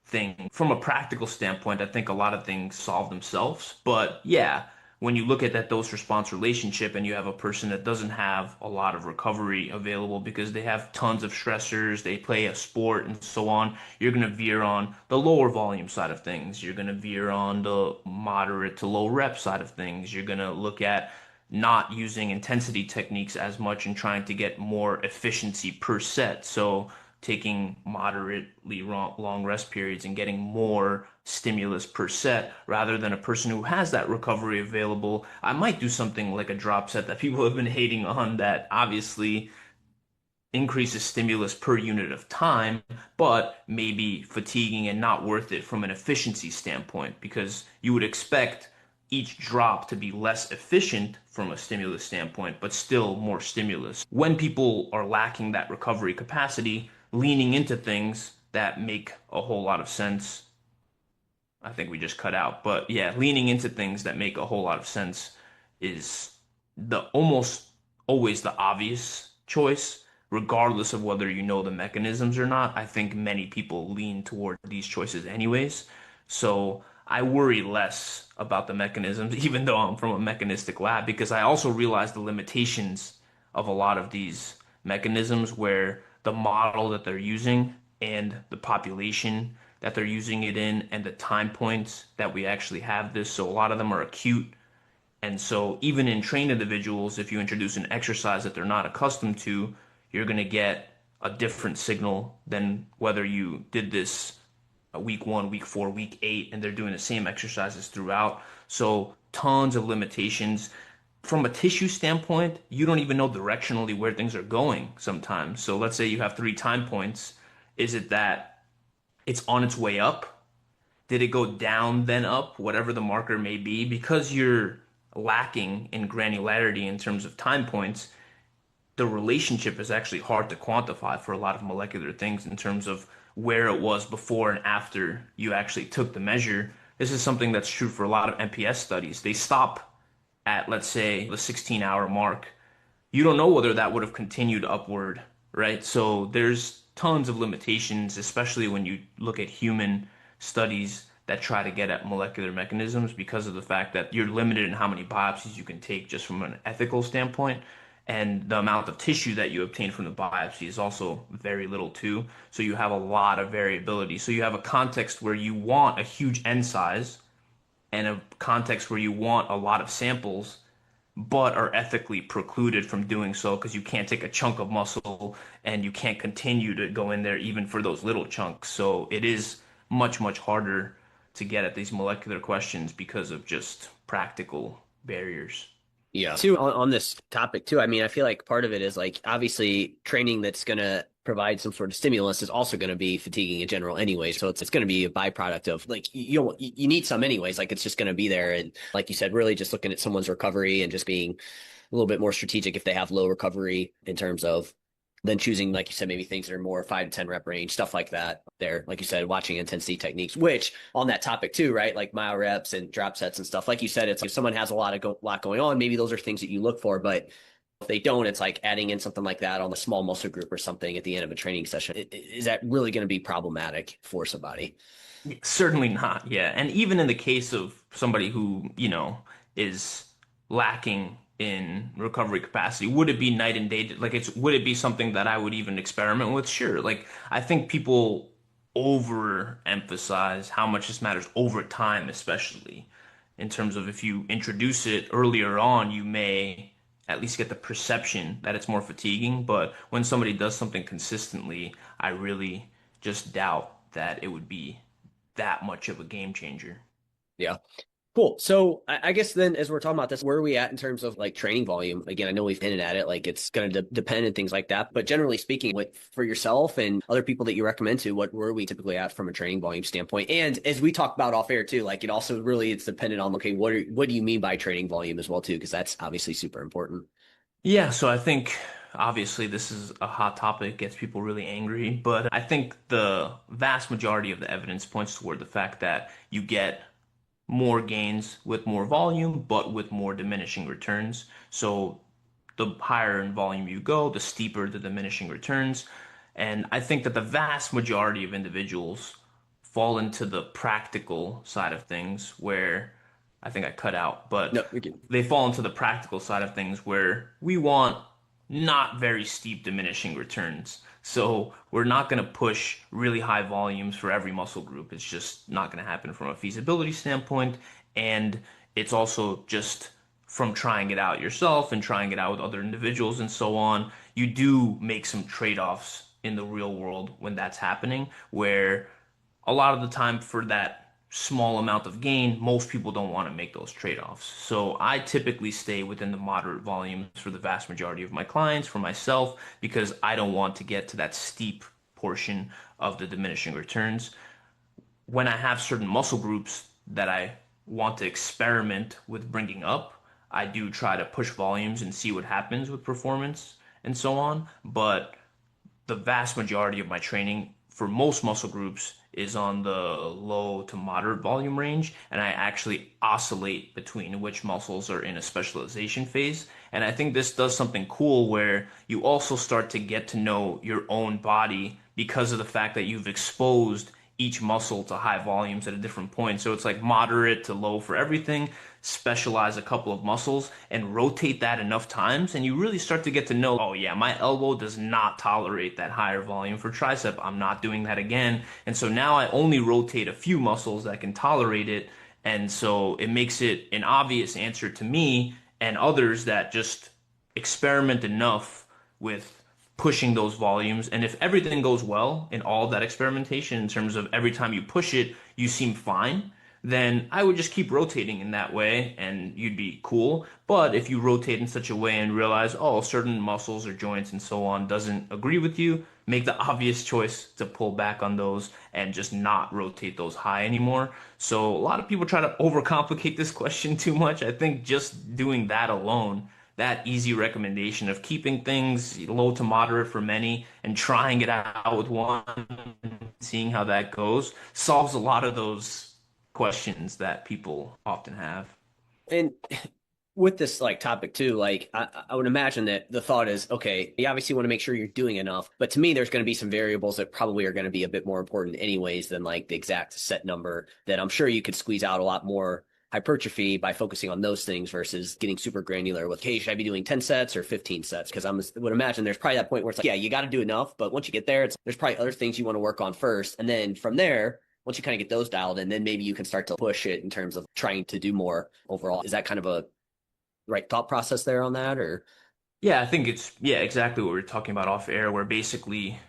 thing. From a practical standpoint, I think a lot of things solve themselves. But yeah, when you look at that dose response relationship and you have a person that doesn't have a lot of recovery available because they have tons of stressors, they play a sport and so on, you're going to veer on the lower volume side of things. You're going to veer on the moderate to low rep side of things. You're going to look at not using intensity techniques as much and trying to get more efficiency per set. So taking moderately long rest periods and getting more stimulus per set rather than a person who has that recovery available. I might do something like a drop set that people have been hating on that obviously increases stimulus per unit of time, but maybe fatiguing and not worth it from an efficiency standpoint because you would expect each drop to be less efficient from a stimulus standpoint, but still more stimulus. When people are lacking that recovery capacity, leaning into things that make a whole lot of sense. I think we just cut out, but yeah, leaning into things that make a whole lot of sense is the almost always the obvious choice, regardless of whether you know the mechanisms or not. I think many people lean toward these choices anyways. So I worry less about the mechanisms, even though I'm from a mechanistic lab, because I also realize the limitations of a lot of these mechanisms where the model that they're using and the population that they're using it in and the time points that we actually have this. So a lot of them are acute. And so even in trained individuals, if you introduce an exercise that they're not accustomed to, you're going to get a different signal than whether you did this week 1, week 4, week 8, and they're doing the same exercises throughout. So tons of limitations. From a tissue standpoint, you don't even know directionally where things are going sometimes. So let's say you have 3 time points. Is it that it's on its way up? Did it go down then up, whatever the marker may be? Because you're lacking in granularity in terms of time points, the relationship is actually hard to quantify for a lot of molecular things in terms of where it was before and after you actually took the measure. This is something that's true for a lot of MPS studies. They stop at, let's say, the 16-hour mark. You don't know whether that would have continued upward, right? So there's tons of limitations, especially when you look at human studies that try to get at molecular mechanisms because of the fact that you're limited in how many biopsies you can take just from an ethical standpoint. And the amount of tissue that you obtain from the biopsy is also very little too. So you have a lot of variability. So you have a context where you want a huge N size and a context where you want a lot of samples, but are ethically precluded from doing so because you can't take a chunk of muscle and you can't continue to go in there even for those little chunks. So it is much, much harder to get at these molecular questions because of just practical barriers. Yeah. Too on this topic too. I mean, I feel like part of it is like obviously training that's going to provide some sort of stimulus is also going to be fatiguing in general anyway. So it's going to be a byproduct of like you need some anyways. Like it's just going to be there. And like you said, really just looking at someone's recovery and just being a little bit more strategic if they have low recovery in terms of then choosing, like you said, maybe things that are more 5 to 10 rep range, stuff like that. There, like you said, watching intensity techniques, which on that topic too, right? Like myo reps and drop sets and stuff. Like you said, it's like if someone has a lot going on, maybe those are things that you look for. But if they don't, it's like adding in something like that on the small muscle group or something at the end of a training session. Is that really going to be problematic for somebody? Certainly not, yeah. And even in the case of somebody who, is lacking in recovery capacity, would it be night and day? Like would it be something that I would even experiment with? Sure. Like I think people overemphasize how much this matters over time, especially in terms of if you introduce it earlier on, you may at least get the perception that it's more fatiguing. But when somebody does something consistently, I really just doubt that it would be that much of a game changer. Yeah. Cool. So I guess then as we're talking about this, where are we at in terms of like training volume? Again, I know we've hinted at it, like it's going to depend and things like that. But generally speaking, what for yourself and other people that you recommend to, what were we typically at from a training volume standpoint? And as we talked about off air too, like it also really it's dependent on okay, what do you mean by training volume as well too? Because that's obviously super important. Yeah, so I think obviously this is a hot topic, gets people really angry, but I think the vast majority of the evidence points toward the fact that you get more gains with more volume, but with more diminishing returns. So the higher in volume you go, the steeper the diminishing returns. And I think that the vast majority of individuals fall into the practical side of things where I think I cut out, but No, we can. they fall into the practical side of things where we want not very steep diminishing returns. So we're not going to push really high volumes for every muscle group. It's just not going to happen from a feasibility standpoint. And it's also just from trying it out yourself and trying it out with other individuals and so on. You do make some trade-offs in the real world when that's happening, where a lot of the time for that small amount of gain, most people don't want to make those trade-offs. So I typically stay within the moderate volumes for the vast majority of my clients, for myself, because I don't want to get to that steep portion of the diminishing returns. When I have certain muscle groups that I want to experiment with bringing up, I do try to push volumes and see what happens with performance and so on. But the vast majority of my training for most muscle groups is on the low to moderate volume range, and I actually oscillate between which muscles are in a specialization phase. And I think this does something cool where you also start to get to know your own body because of the fact that you've exposed each muscle to high volumes at a different point. So it's like moderate to low for everything, specialize a couple of muscles and rotate that enough times. And you really start to get to know, oh yeah, my elbow does not tolerate that higher volume for tricep. I'm not doing that again. And so now I only rotate a few muscles that can tolerate it. And so it makes it an obvious answer to me and others that just experiment enough with pushing those volumes. And if everything goes well in all of that experimentation in terms of every time you push it, you seem fine, then I would just keep rotating in that way and you'd be cool. But if you rotate in such a way and realize, oh, certain muscles or joints and so on doesn't agree with you, make the obvious choice to pull back on those and just not rotate those high anymore. So a lot of people try to overcomplicate this question too much. I think just doing that alone, that easy recommendation of keeping things low to moderate for many and trying it out with one, seeing how that goes, solves a lot of those questions that people often have. And with this like topic too, like I would imagine that the thought is, okay, you obviously want to make sure you're doing enough, but to me, there's going to be some variables that probably are going to be a bit more important anyways than like the exact set number that I'm sure you could squeeze out a lot more hypertrophy by focusing on those things versus getting super granular with, hey, should I be doing 10 sets or 15 sets? Because I would imagine there's probably that point where it's like, yeah, you got to do enough, but once you get there, there's probably other things you want to work on first. And then from there, once you kind of get those dialed in, then maybe you can start to push it in terms of trying to do more overall. Is that kind of a right thought process there on that, or Yeah, I think it's yeah, exactly what we were talking about off air, where basically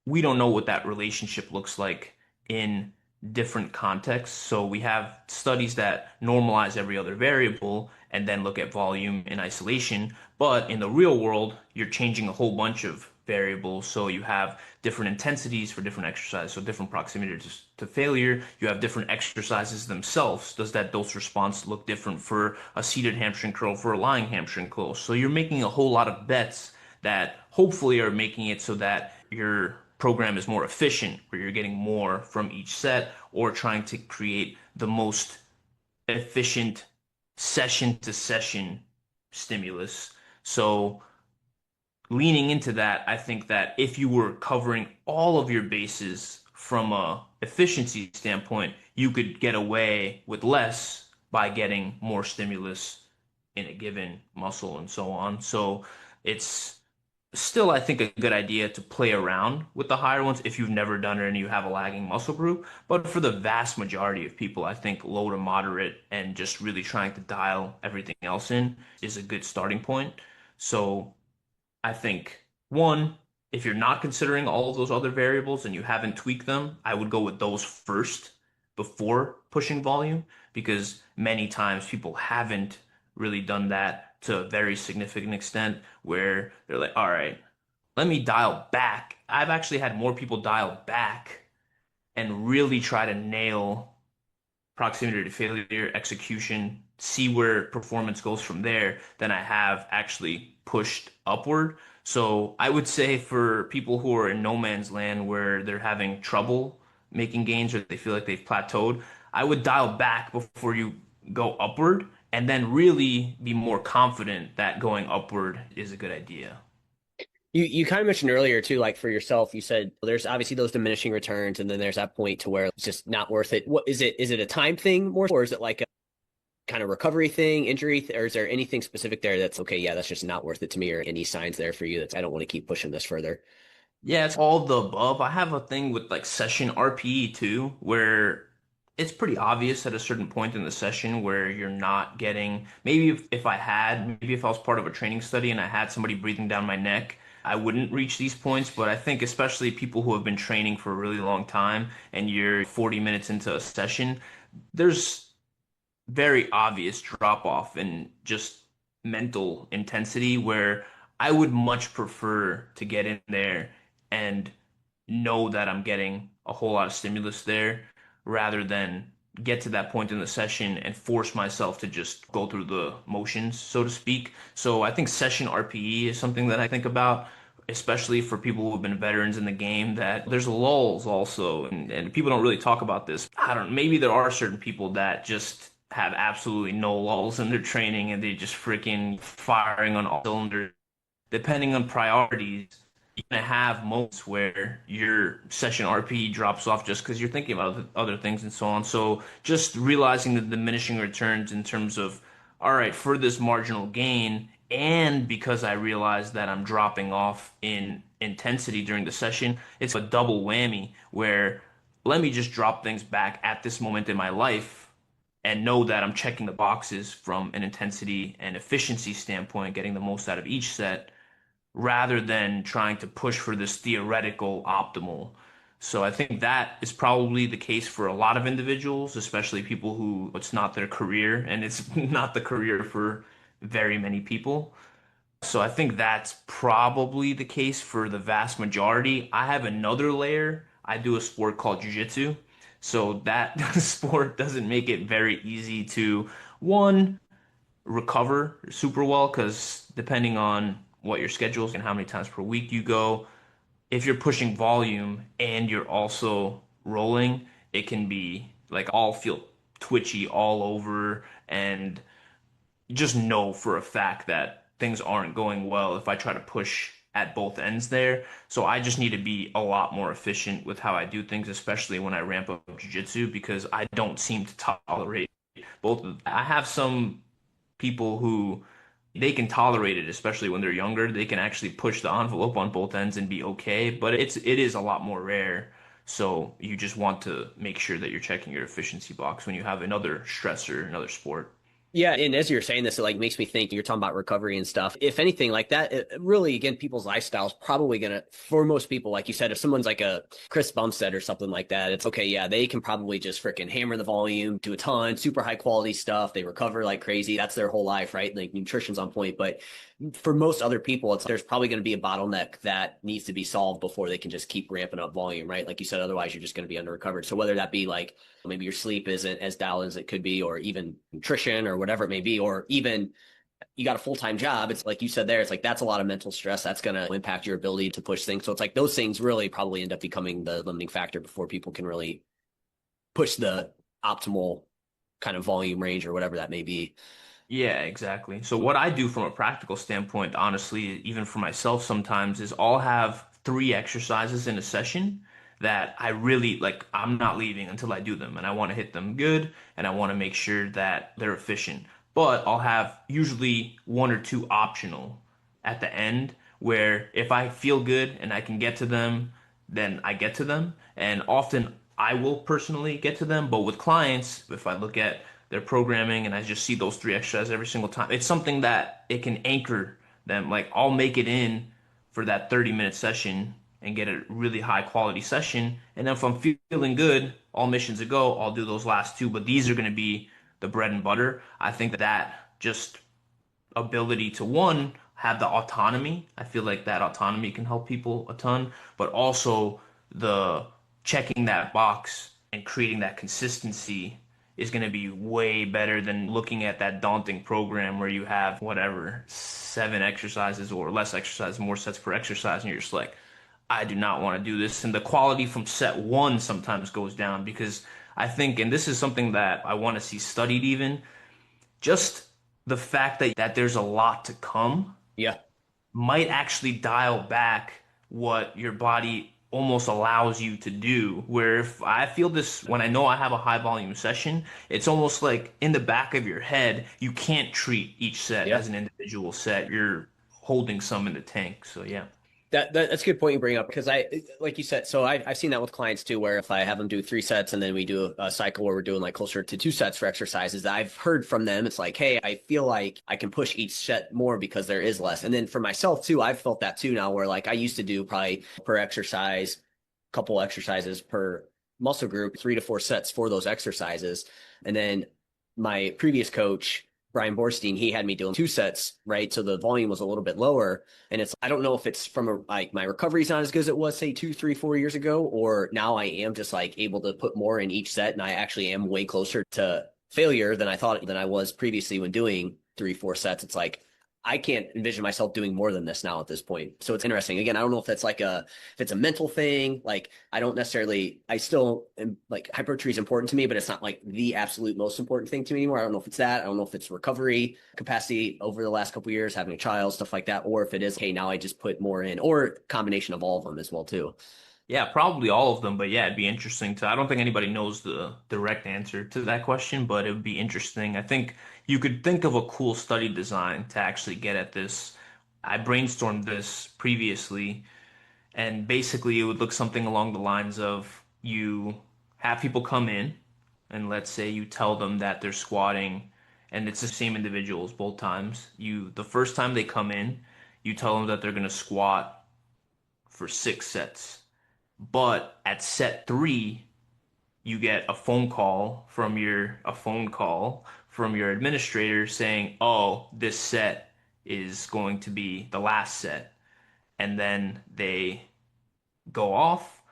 we don't know what that relationship looks like in different contexts. So we have studies that normalize every other variable and then look at volume in isolation. But in the real world, you're changing a whole bunch of variables. So you have different intensities for different exercises, so different proximity to failure. You have different exercises themselves. Does that dose response look different for a seated hamstring curl, for a lying hamstring curl? So you're making a whole lot of bets that hopefully are making it so that your program is more efficient, where you're getting more from each set, or trying to create the most efficient session to session stimulus. So leaning into that, I think that if you were covering all of your bases from a efficiency standpoint, you could get away with less by getting more stimulus in a given muscle and so on. So it's still, I think, a good idea to play around with the higher ones if you've never done it and you have a lagging muscle group. But for the vast majority of people, I think low to moderate and just really trying to dial everything else in is a good starting point. So I think one, if you're not considering all of those other variables and you haven't tweaked them, I would go with those first before pushing volume because many times people haven't really done that to a very significant extent where they're like, all right, let me dial back. I've actually had more people dial back and really try to nail proximity to failure, execution, see where performance goes from there than I have actually pushed upward. So I would say for people who are in no man's land where they're having trouble making gains or they feel like they've plateaued, I would dial back before you go upward and then really be more confident that going upward is a good idea. you kind of mentioned earlier too, like for yourself, you said there's obviously those diminishing returns, and then there's that point to where it's just not worth it. What is it? Is it a time thing more, or is it like a kind of recovery thing, or is there anything specific there that's okay? Yeah, that's just not worth it to me, or any signs there for you that I don't want to keep pushing this further. Yeah, it's all the above. I have a thing with like session RPE too, where it's pretty obvious at a certain point in the session where you're not getting, maybe maybe if I was part of a training study and I had somebody breathing down my neck, I wouldn't reach these points. But I think especially people who have been training for a really long time and you're 40 minutes into a session, there's very obvious drop off in just mental intensity where I would much prefer to get in there and know that I'm getting a whole lot of stimulus there rather than get to that point in the session and force myself to just go through the motions, so to speak. So I think session RPE is something that I think about, especially for people who have been veterans in the game, that there's lulls also, and people don't really talk about this. I don't, maybe there are certain people that just have absolutely no lulls in their training and they just freaking firing on all cylinders depending on priorities, you're gonna have moments where your session RP drops off just because you're thinking about other things and so on. So just realizing the diminishing returns in terms of, all right, for this marginal gain, and because I realize that I'm dropping off in intensity during the session, it's a double whammy where let me just drop things back at this moment in my life and know that I'm checking the boxes from an intensity and efficiency standpoint, getting the most out of each set rather than trying to push for this theoretical optimal. So I think that is probably the case for a lot of individuals, especially people who it's not their career and it's not the career for very many people. So I think that's probably the case for the vast majority. I have another layer. I do a sport called jiu-jitsu. So that sport doesn't make it very easy to, one, recover super well because depending on what your schedule is and how many times per week you go, if you're pushing volume and you're also rolling, it can be like I'll feel twitchy all over and just know for a fact that things aren't going well if I try to push at both ends there. So I just need to be a lot more efficient with how I do things, especially when I ramp up jiu-jitsu because I don't seem to tolerate both. I have some people who they can tolerate it, especially when they're younger. They can actually push the envelope on both ends and be okay, but it is a lot more rare. So you just want to make sure that you're checking your efficiency box when you have another stressor, another sport. Yeah, and as you're saying this, it like makes me think you're talking about recovery and stuff. If anything like that, it really again, people's lifestyle is probably gonna, for most people, like you said, if someone's like a Chris Bumstead or something like that, it's okay. Yeah, they can probably just freaking hammer the volume, do a ton, super high quality stuff. They recover like crazy. That's their whole life, right? Like nutrition's on point. But for most other people, it's there's probably going to be a bottleneck that needs to be solved before they can just keep ramping up volume, right? Like you said, otherwise you're just going to be under recovered. So whether that be like maybe your sleep isn't as dialed as it could be, or even nutrition or whatever it may be, or even you got a full-time job. It's like you said there, it's like that's a lot of mental stress. That's going to impact your ability to push things. So it's like those things really probably end up becoming the limiting factor before people can really push the optimal kind of volume range or whatever that may be. Yeah, exactly. So what I do from a practical standpoint, honestly, even for myself sometimes, is I'll have three exercises in a session that I really like. I'm not leaving until I do them, and I want to hit them good, and I want to make sure that they're efficient. But I'll have usually one or two optional at the end where if I feel good and I can get to them, then I get to them. And often I will personally get to them. But with clients, if I look at their programming and I just see those three exercises every single time, it's something that it can anchor them. Like I'll make it in for that 30-minute session and get a really high quality session. And then if I'm feeling good, all missions a go, I'll do those last two. But these are going to be the bread and butter. I think that just ability to one have the autonomy. I feel like that autonomy can help people a ton, but also the checking that box and creating that consistency is going to be way better than looking at that daunting program where you have whatever, seven exercises or less exercise, more sets per exercise, and you're just like, I do not want to do this. And the quality from set one sometimes goes down because I think, and this is something that I want to see studied even, just the fact that there's a lot to come Yeah. might actually dial back what your body almost allows you to do. Where if I feel this when I know I have a high volume session, it's almost like in the back of your head, you can't treat each set Yeah. as an individual set. You're holding some in the tank. So yeah. That's a good point you bring up because like you said, so I've seen that with clients too, where if I have them do three sets and then we do a cycle where we're doing like closer to two sets for exercises, I've heard from them, it's like, hey, I feel like I can push each set more because there is less. And then for myself too, I've felt that too now where like I used to do probably per exercise, couple exercises per muscle group, 3 to 4 sets for those exercises. And then my previous coach, Brian Borstein, he had me doing 2 sets, right? So the volume was a little bit lower. And it's, I don't know if it's from like my recovery's not as good as it was, say 2, 3, 4 years ago, or now I am just like able to put more in each set. And I actually am way closer to failure than I thought than I was previously when doing 3, 4 sets. It's like, I can't envision myself doing more than this now at this point. So it's interesting. Again, I don't know if that's like if it's a mental thing. Like I don't necessarily, I still am like hypertrophy is important to me, but it's not like the absolute most important thing to me anymore. I don't know if it's that. I don't know if it's recovery capacity over the last couple of years, having a child, stuff like that, or if it is, hey, now I just put more in, or combination of all of them as well too. Yeah, probably all of them, but yeah, it'd be interesting to. I don't think anybody knows the direct answer to that question, but it would be interesting. I think you could think of a cool study design to actually get at this. I brainstormed this previously, and basically it would look something along the lines of you have people come in, and let's say you tell them that they're squatting, and it's the same individuals both times. The first time they come in, you tell them that they're going to squat for 6 sets. But at set three, you get a phone call from your administrator saying, "Oh, this set is going to be the last set." And then they go off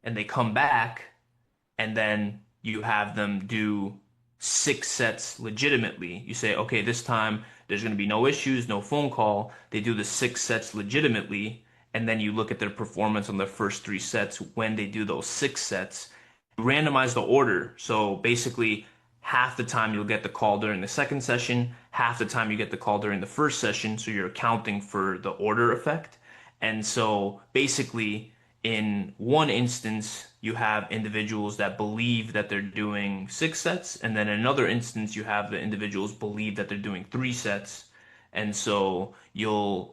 and they come back, and then you have them do six sets legitimately. You say, okay, this time there's going to be no issues, no phone call. They do the six sets legitimately, and then you look at their performance on their first three sets when they do those six sets. You randomize the order. So basically, half the time you'll get the call during the second session, half the time you get the call during the first session. So you're accounting for the order effect. And so basically, in one instance, you have individuals that believe that they're doing six sets, and then in another instance, you have the individuals believe that they're doing three sets. And so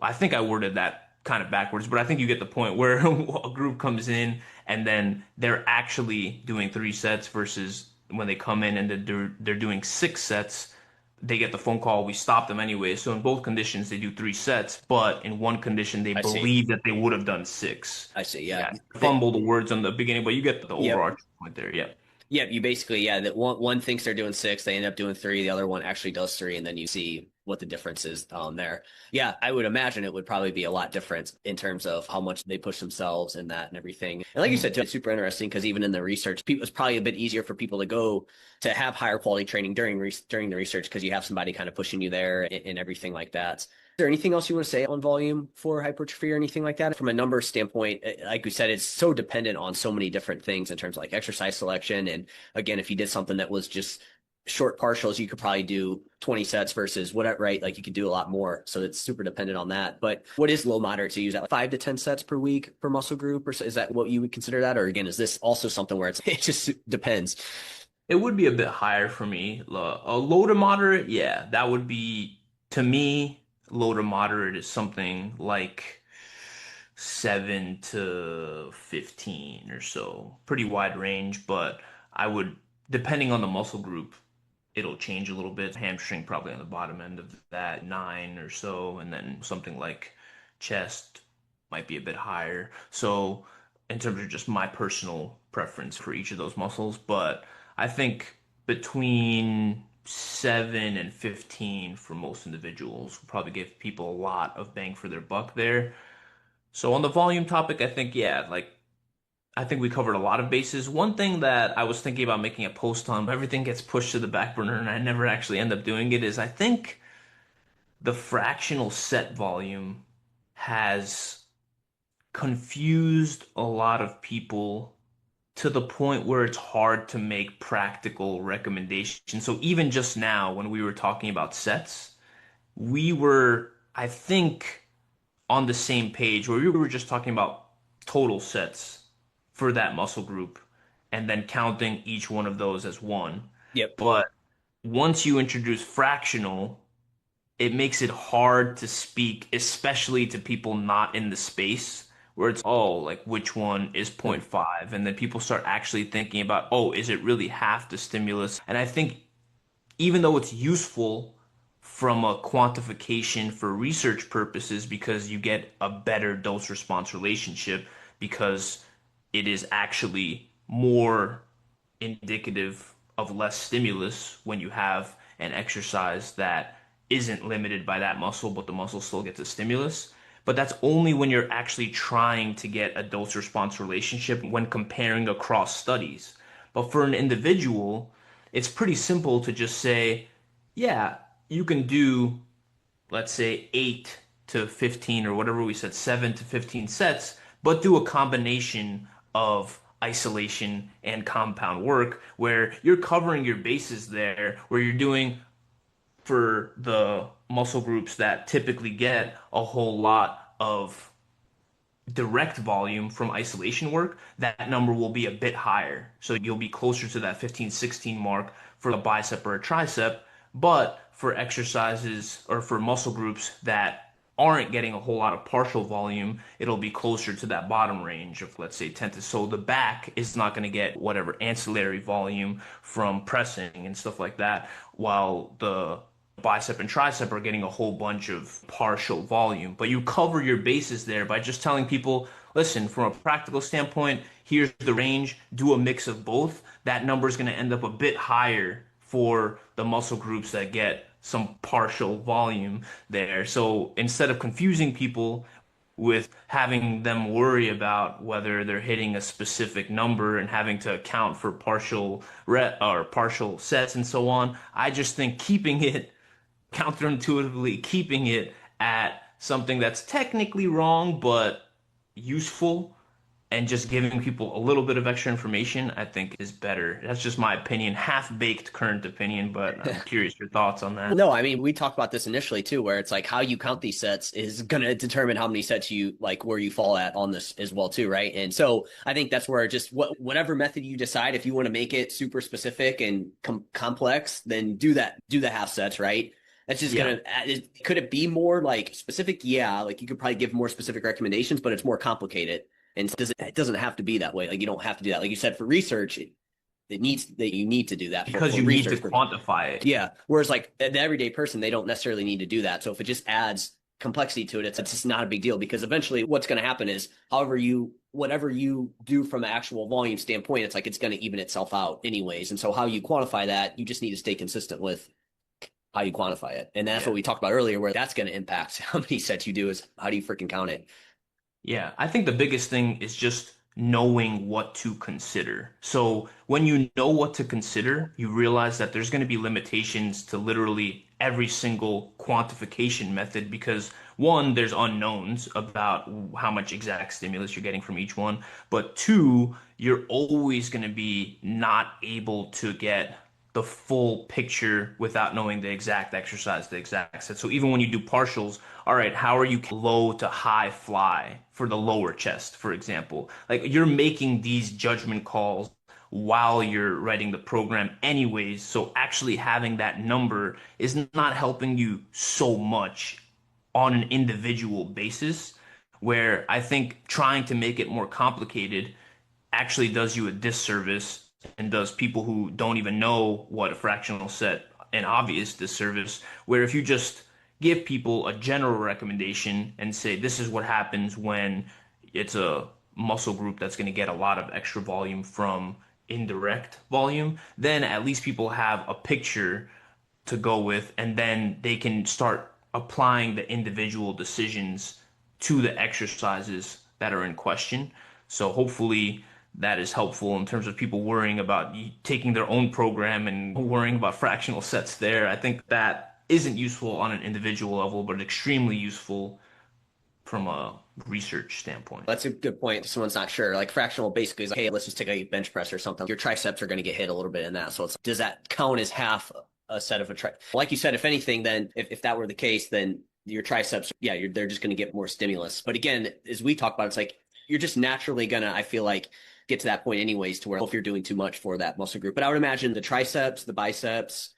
I think I worded that kind of backwards, but I think you get the point where a group comes in and then they're actually doing three sets versus when they come in and they're doing six sets, they get the phone call, we stop them anyway. So in both conditions, they do three sets, but in one condition, they I see. believe that they would have done six. I see. Yeah. Yeah, fumble the words on the beginning, but you get the Yep. overarching point there. Yeah. Yeah, you basically, yeah, that one thinks they're doing six, they end up doing three, the other one actually does three, and then you see what the difference is there. Yeah, I would imagine it would probably be a lot different in terms of how much they push themselves in that and everything. And like you said, too, it's super interesting because even in the research, it's probably a bit easier for people to go to have higher quality training during the research because you have somebody kind of pushing you there and everything like that. Is there anything else you want to say on volume for hypertrophy or anything like that? From a numbers standpoint, like we said, it's so dependent on so many different things in terms of like exercise selection. And again, if you did something that was just short partials, you could probably do 20 sets versus whatever, right? Like you could do a lot more. So it's super dependent on that. But what is low moderate to use that? Like 5 to 10 sets per week per muscle group? Or is that what you would consider that? Or again, is this also something where it just depends? It would be a bit higher for me. A low to moderate, yeah, that would be to me, low to moderate is something like 7 to 15 or so. Pretty wide range, but I would, depending on the muscle group, it'll change a little bit. Hamstring probably on the bottom end of that, 9 or so, and then something like chest might be a bit higher. So, in terms of just my personal preference for each of those muscles, but I think between 7 and 15 for most individuals will probably give people a lot of bang for their buck there. So on the volume topic, I think, yeah, like I think we covered a lot of bases. One thing that I was thinking about making a post on, but everything gets pushed to the back burner and I never actually end up doing it, is I think the fractional set volume has confused a lot of people to the point where it's hard to make practical recommendations. So even just now, when we were talking about sets, we were, I think, on the same page where we were just talking about total sets for that muscle group and then counting each one of those as one. Yep. But once you introduce fractional, it makes it hard to speak, especially to people not in the space, where it's, oh, like which one is zero point 0.5? And then people start actually thinking about, oh, is it really half the stimulus? And I think even though it's useful from a quantification for research purposes because you get a better dose response relationship because it is actually more indicative of less stimulus when you have an exercise that isn't limited by that muscle, but the muscle still gets a stimulus. But that's only when you're actually trying to get a dose response relationship when comparing across studies. But for an individual, it's pretty simple to just say, yeah, you can do, let's say, 8 to 15 or whatever we said, 7 to 15 sets, but do a combination of isolation and compound work where you're covering your bases there, where you're doing for the muscle groups that typically get a whole lot of direct volume from isolation work, that number will be a bit higher. So you'll be closer to that 15, 16 mark for a bicep or a tricep. But for exercises or for muscle groups that aren't getting a whole lot of partial volume, it'll be closer to that bottom range of, let's say, 10 to. So the back is not going to get whatever ancillary volume from pressing and stuff like that, while the bicep and tricep are getting a whole bunch of partial volume, but you cover your bases there by just telling people, listen, from a practical standpoint, here's the range, do a mix of both. That number is going to end up a bit higher for the muscle groups that get some partial volume there. So instead of confusing people with having them worry about whether they're hitting a specific number and having to account for partial or partial sets and so on, I just think keeping it counterintuitively, keeping it at something that's technically wrong but useful and just giving people a little bit of extra information, I think is better. That's just my opinion, half-baked current opinion, but I'm curious your thoughts on that. No, I mean, we talked about this initially too, where it's like how you count these sets is going to determine how many sets you like where you fall at on this as well too, right? And so I think that's where just whatever method you decide, if you want to make it super specific and complex, then do that, do the half sets, right? That's just Yeah. gonna, could it be more like specific? Yeah, like you could probably give more specific recommendations, but it's more complicated. And it doesn't have to be that way. Like you don't have to do that. Like you said, for research, you need to do that Because for you need to research. quantify it. Yeah. Whereas like the everyday person, they don't necessarily need to do that. So if it just adds complexity to it, it's just not a big deal because eventually what's going to happen is whatever you do from an actual volume standpoint, it's like it's going to even itself out anyways. And so how you quantify that, you just need to stay consistent with how you quantify it. And that's Yeah. what we talked about earlier, where that's going to impact how many sets you do is how do you freaking count it? Yeah, I think the biggest thing is just knowing what to consider. So when you know what to consider, you realize that there's going to be limitations to literally every single quantification method because one, there's unknowns about how much exact stimulus you're getting from each one, but two, you're always going to be not able to get the full picture without knowing the exact exercise, the exact set. So even when you do partials, all right, how are you low to high fly for the lower chest, for example? Like you're making these judgment calls while you're writing the program anyways. So actually having that number is not helping you so much on an individual basis, where I think trying to make it more complicated actually does you a disservice and does people who don't even know what a fractional set an obvious disservice. Where if you just give people a general recommendation and say this is what happens when it's a muscle group that's going to get a lot of extra volume from indirect volume, then at least people have a picture to go with, and then they can start applying the individual decisions to the exercises that are in question. So hopefully that is helpful in terms of people worrying about taking their own program and worrying about fractional sets there. I think that isn't useful on an individual level, but extremely useful from a research standpoint. That's a good point. Someone's not sure. Like fractional basically is like, hey, let's just take a bench press or something. Your triceps are going to get hit a little bit in that. So it's does that count as half a set of a tri? Like you said, if anything, then if that were the case, then your triceps, yeah, they're just going to get more stimulus. But again, as we talk about, it's like you're just naturally gonna, I feel like, get to that point anyways, to where if you're doing too much for that muscle group. But I would imagine the triceps, the biceps,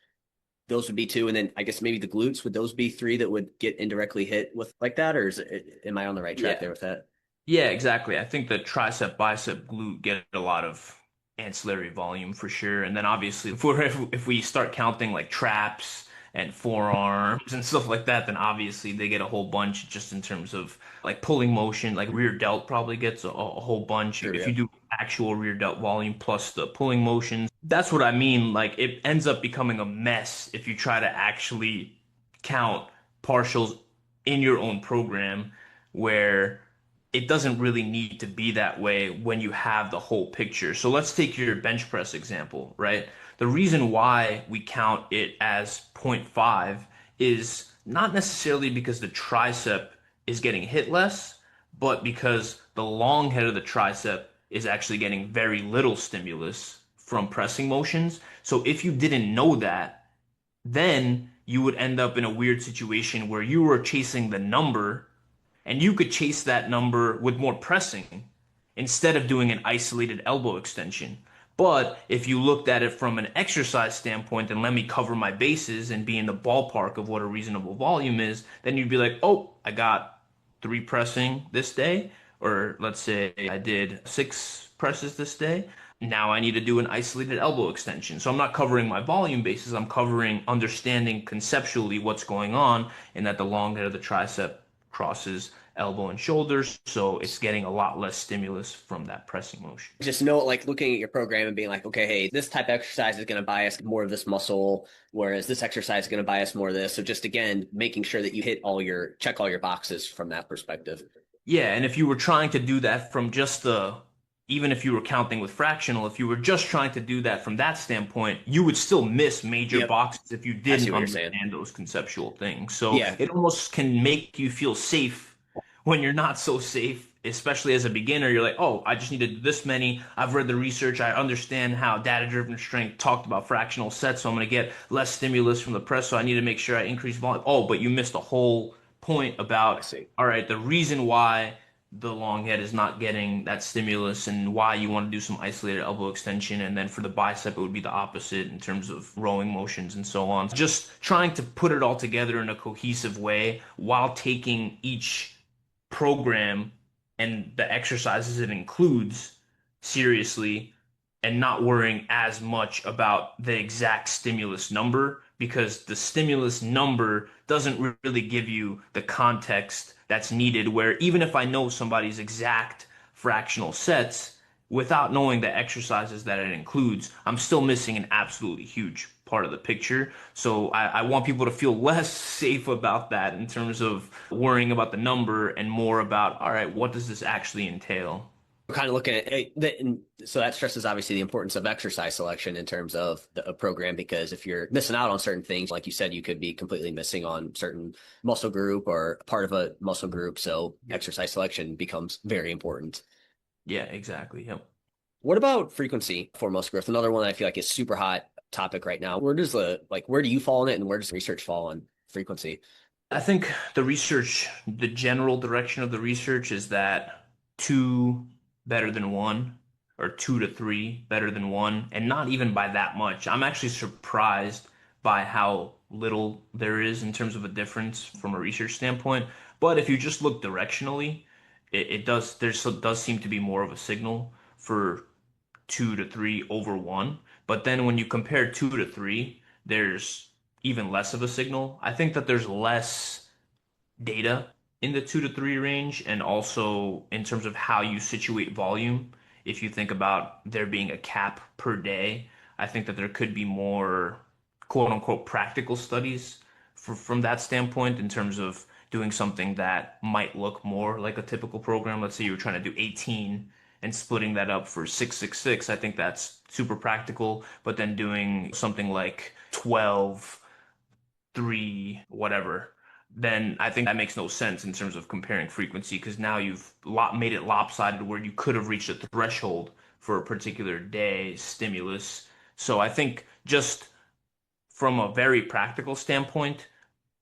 those would be two, and then I guess maybe the glutes, would those be three that would get indirectly hit with like that, or am I on the right track Yeah. there with that? Yeah, exactly. I think the tricep, bicep, glute get a lot of ancillary volume for sure. And then obviously, if we start counting like traps and forearms and stuff like that, then obviously they get a whole bunch just in terms of like pulling motion. Like rear delt probably gets a whole bunch. Sure, If yeah. you do actual rear delt volume plus the pulling motions, that's what I mean. Like it ends up becoming a mess if you try to actually count partials in your own program where it doesn't really need to be that way when you have the whole picture. So let's take your bench press example, right? The reason why we count it as zero point 0.5 is not necessarily because the tricep is getting hit less, but because the long head of the tricep is actually getting very little stimulus from pressing motions. So if you didn't know that, then you would end up in a weird situation where you were chasing the number and you could chase that number with more pressing instead of doing an isolated elbow extension. But if you looked at it from an exercise standpoint and let me cover my bases and be in the ballpark of what a reasonable volume is, then you'd be like, oh, I got 3 pressing this day, or let's say I did 6 presses this day. now I need to do an isolated elbow extension. So I'm not covering my volume basis, I'm covering understanding conceptually what's going on and that the long head of the tricep crosses elbow and shoulders. So it's getting a lot less stimulus from that pressing motion. Just know, like looking at your program and being like, okay, hey, this type of exercise is going to bias more of this muscle, whereas this exercise is going to bias more of this. So just again, making sure that you check all your boxes from that perspective. Yeah, and if you were trying to do that from just even if you were counting with fractional, if you were just trying to do that from that standpoint, you would still miss major Yep, boxes if you I see didn't what you're saying. understand those conceptual things. So Yeah, it almost can make you feel safe when you're not so safe, especially as a beginner. You're like, oh, I just need to do this many. I've read the research. I understand how data-driven strength talked about fractional sets, so I'm going to get less stimulus from the press, so I need to make sure I increase volume. Oh, but you missed a whole point I about, see. all right, the reason why the long head is not getting that stimulus and why you want to do some isolated elbow extension. And then for the bicep, it would be the opposite in terms of rowing motions and so on. Just trying to put it all together in a cohesive way while taking each program and the exercises it includes seriously and not worrying as much about the exact stimulus number because the stimulus number doesn't really give you the context that's needed. Where even if I know somebody's exact fractional sets, without knowing the exercises that it includes, I'm still missing an absolutely huge part of the picture. So I want people to feel less safe about that in terms of worrying about the number and more about, all right, what does this actually entail? We're kind of looking at and so that stresses obviously the importance of exercise selection in terms of a program, because if you're missing out on certain things, like you said, you could be completely missing on certain muscle group or part of a muscle group. So exercise selection becomes very important. Yeah, exactly. Yep. What about frequency for muscle growth? Another one that I feel like is super hot topic right now. Where do you fall in it, and where does research fall on frequency? I think the general direction of the research is that two better than one, or two to three better than one, and not even by that much. I'm actually surprised by how little there is in terms of a difference from a research standpoint. But if you just look directionally, does seem to be more of a signal for two to three over one. But then when you compare two to three, there's even less of a signal. I think that there's less data in the two to three range, and also in terms of how you situate volume. If you think about there being a cap per day, I think that there could be more quote unquote practical studies from that standpoint in terms of doing something that might look more like a typical program. Let's say you were trying to do 18 and splitting that up for 666. I think that's super practical. But then doing something like 12, 3, whatever, then I think that makes no sense in terms of comparing frequency because now you've made it lopsided where you could have reached a threshold for a particular day stimulus. So I think just from a very practical standpoint,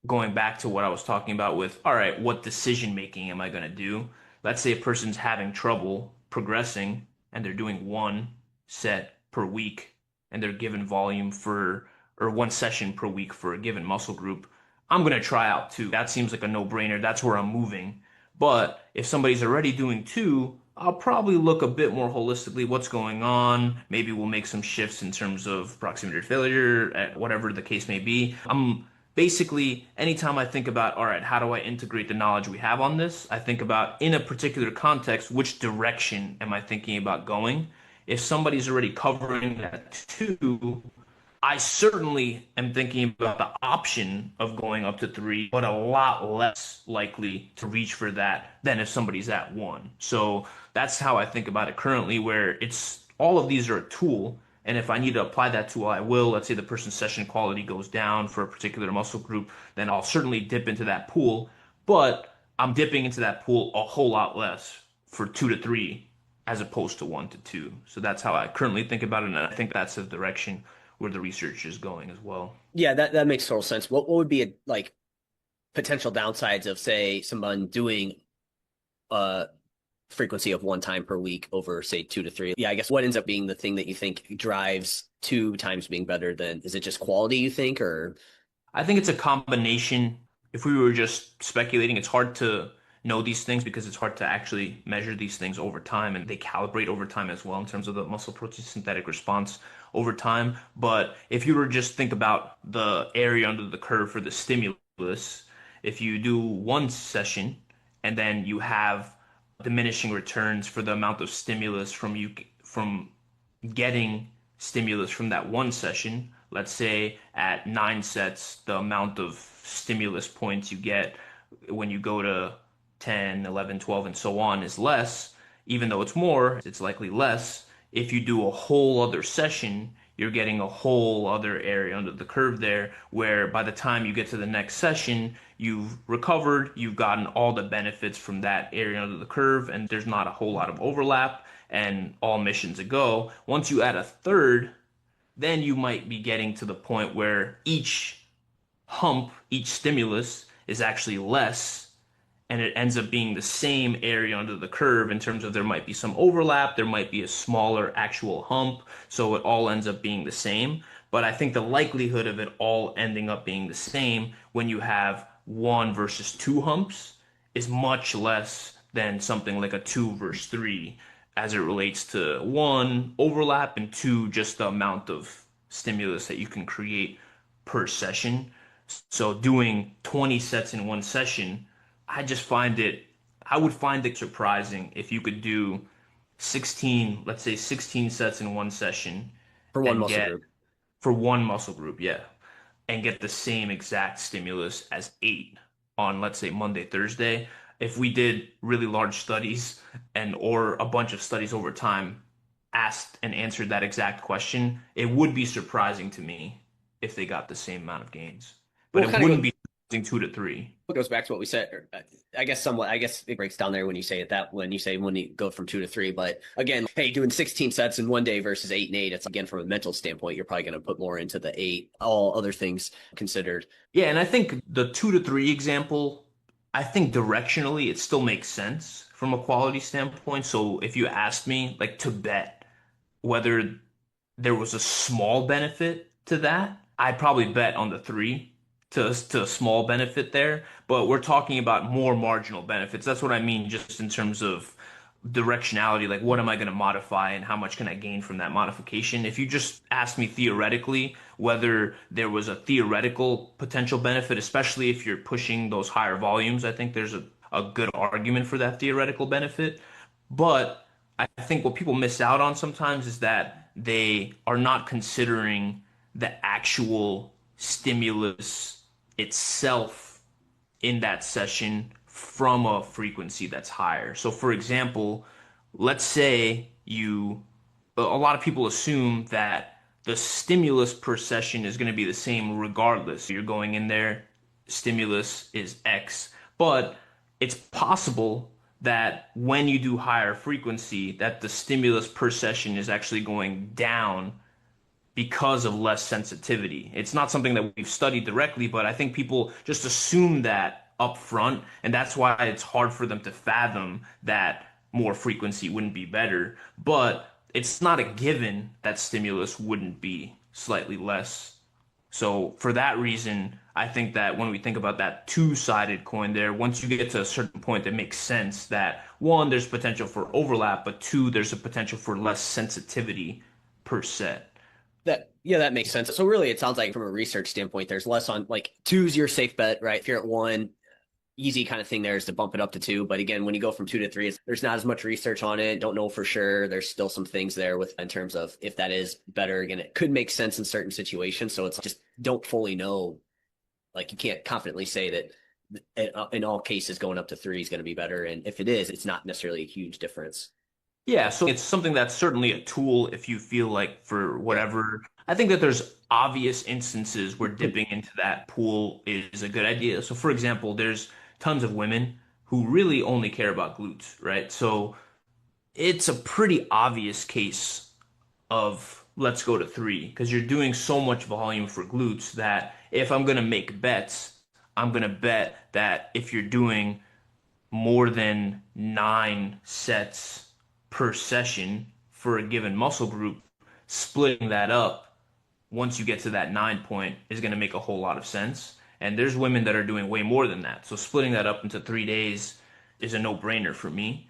going back to what I was talking about with, all right, what decision making am I going to do? Let's say a person's having trouble progressing and they're doing one set per week and they're given volume or one session per week for a given muscle group. I'm going to try out two. That seems like a no-brainer. That's where I'm moving. But if somebody's already doing two, I'll probably look a bit more holistically what's going on. Maybe we'll make some shifts in terms of proximity to failure, whatever the case may be. I'm basically, anytime I think about, all right, how do I integrate the knowledge we have on this? I think about, in a particular context, which direction am I thinking about going? If somebody's already covering that two, I certainly am thinking about the option of going up to three, but a lot less likely to reach for that than if somebody's at one. So that's how I think about it currently, where it's all of these are a tool. And if I need to apply that tool, I will. Let's say the person's session quality goes down for a particular muscle group, then I'll certainly dip into that pool. But I'm dipping into that pool a whole lot less for two to three as opposed to one to two. So that's how I currently think about it. And I think that's the direction where the research is going as well. Yeah, that makes total sense. What would be like potential downsides of, say, someone doing a frequency of one time per week over, say, two to three? Yeah, I guess what ends up being the thing that you think drives two times being better than, is it just quality, you think, or? I think it's a combination. If we were just speculating, it's hard to know these things because it's hard to actually measure these things over time, and they calibrate over time as well in terms of the muscle protein synthetic response over time. But if you were to just think about the area under the curve for the stimulus, if you do one session and then you have diminishing returns for the amount of stimulus from getting stimulus from that one session, let's say at 9 sets, the amount of stimulus points you get when you go to 10, 11, 12, and so on is less. Even though it's more, it's likely less. If you do a whole other session, you're getting a whole other area under the curve there, where by the time you get to the next session, you've recovered, you've gotten all the benefits from that area under the curve, and there's not a whole lot of overlap, and all missions a go. Once you add a third, then you might be getting to the point where each hump, each stimulus is actually less, and it ends up being the same area under the curve in terms of there might be some overlap, there might be a smaller actual hump, so it all ends up being the same. But I think the likelihood of it all ending up being the same when you have one versus two humps is much less than something like a two versus three as it relates to one, overlap, and two, just the amount of stimulus that you can create per session. So doing 20 sets in one session, I just find it, I would find it surprising if you could do 16, let's say 16 sets in one session for one and muscle get, group. for one muscle group, yeah, and get the same exact stimulus as eight on, let's say, Monday, Thursday. If we did really large studies and or a bunch of studies over time asked and answered that exact question, it would be surprising to me if they got the same amount of gains. But Well, it kind of wouldn't go, be surprising 2 to 3. it goes back to what we said. I guess somewhat. I guess it breaks down there when you say it that when you say when you go from 2 to 3. But again, hey, doing 16 sets in one day versus 8 and 8. It's again from a mental standpoint, you're probably going to put more into the 8. All other things considered. Yeah, and I think the 2 to 3 example, I think directionally it still makes sense from a quality standpoint. So if you asked me like to bet whether there was a small benefit to that, I'd probably bet on the three to a small benefit there. But we're talking about more marginal benefits. That's what I mean, just in terms of directionality. Like, what am I going to modify and how much can I gain from that modification? If you just ask me theoretically whether there was a theoretical potential benefit, especially if you're pushing those higher volumes, I think there's a good argument for that theoretical benefit. But I think what people miss out on sometimes is that they are not considering the actual stimulus itself in that session from a frequency that's higher. So, for example, let's say a lot of people assume that the stimulus per session is going to be the same regardless. You're going in there, stimulus is X, but it's possible that when you do higher frequency, that the stimulus per session is actually going down because of less sensitivity. It's not something that we've studied directly, but I think people just assume that up front, and that's why it's hard for them to fathom that more frequency wouldn't be better. But it's not a given that stimulus wouldn't be slightly less. So for that reason, I think that when we think about that two-sided coin there, once you get to a certain point, it makes sense that one, there's potential for overlap, but two, there's a potential for less sensitivity per set. That makes sense. So really, it sounds like from a research standpoint, there's less on like two's your safe bet, right? If you're at one, easy kind of thing there is to bump it up to two. But again, when you go from 2 to 3, there's not as much research on it. Don't know for sure. There's still some things there with in terms of if that is better. Again, it could make sense in certain situations. So it's just don't fully know. Like you can't confidently say that in all cases going up to 3 is going to be better. And if it is, it's not necessarily a huge difference. Yeah, so it's something that's certainly a tool if you feel like for Yeah. whatever. I think that there's obvious instances where dipping into that pool is a good idea. So, for example, there's tons of women who really only care about glutes, right? So it's a pretty obvious case of let's go to 3 because you're doing so much volume for glutes that if I'm going to make bets, I'm going to bet that if you're doing more than 9 sets per session for a given muscle group, splitting that up once you get to that 9 point is going to make a whole lot of sense. And there's women that are doing way more than that. So splitting that up into 3 days is a no-brainer for me.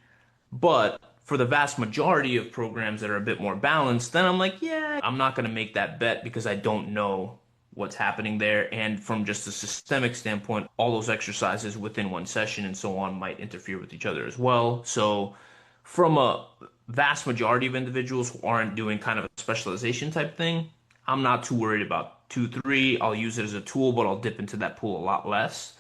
But for the vast majority of programs that are a bit more balanced, then I'm like, yeah, I'm not going to make that bet because I don't know what's happening there. And from just a systemic standpoint, all those exercises within one session and so on might interfere with each other as well. So from a vast majority of individuals who aren't doing kind of a specialization type thing, I'm not too worried about 2, 3. I'll use it as a tool, but I'll dip into that pool a lot less.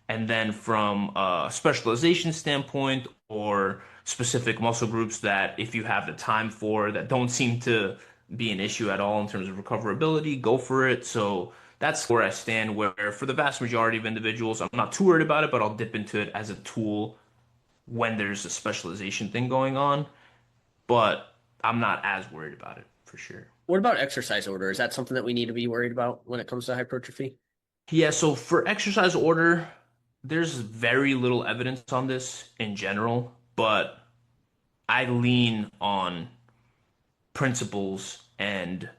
And then from a specialization standpoint or specific muscle groups that if you have the time for that don't seem to be an issue at all in terms of recoverability, go for it. So that's where I stand, where for the vast majority of individuals, I'm not too worried about it, but I'll dip into it as a tool when there's a specialization thing going on. But I'm not as worried about it for sure. What about exercise order? Is that something that we need to be worried about when it comes to hypertrophy? Yeah, so for exercise order, there's very little evidence on this in general, but I lean on principles and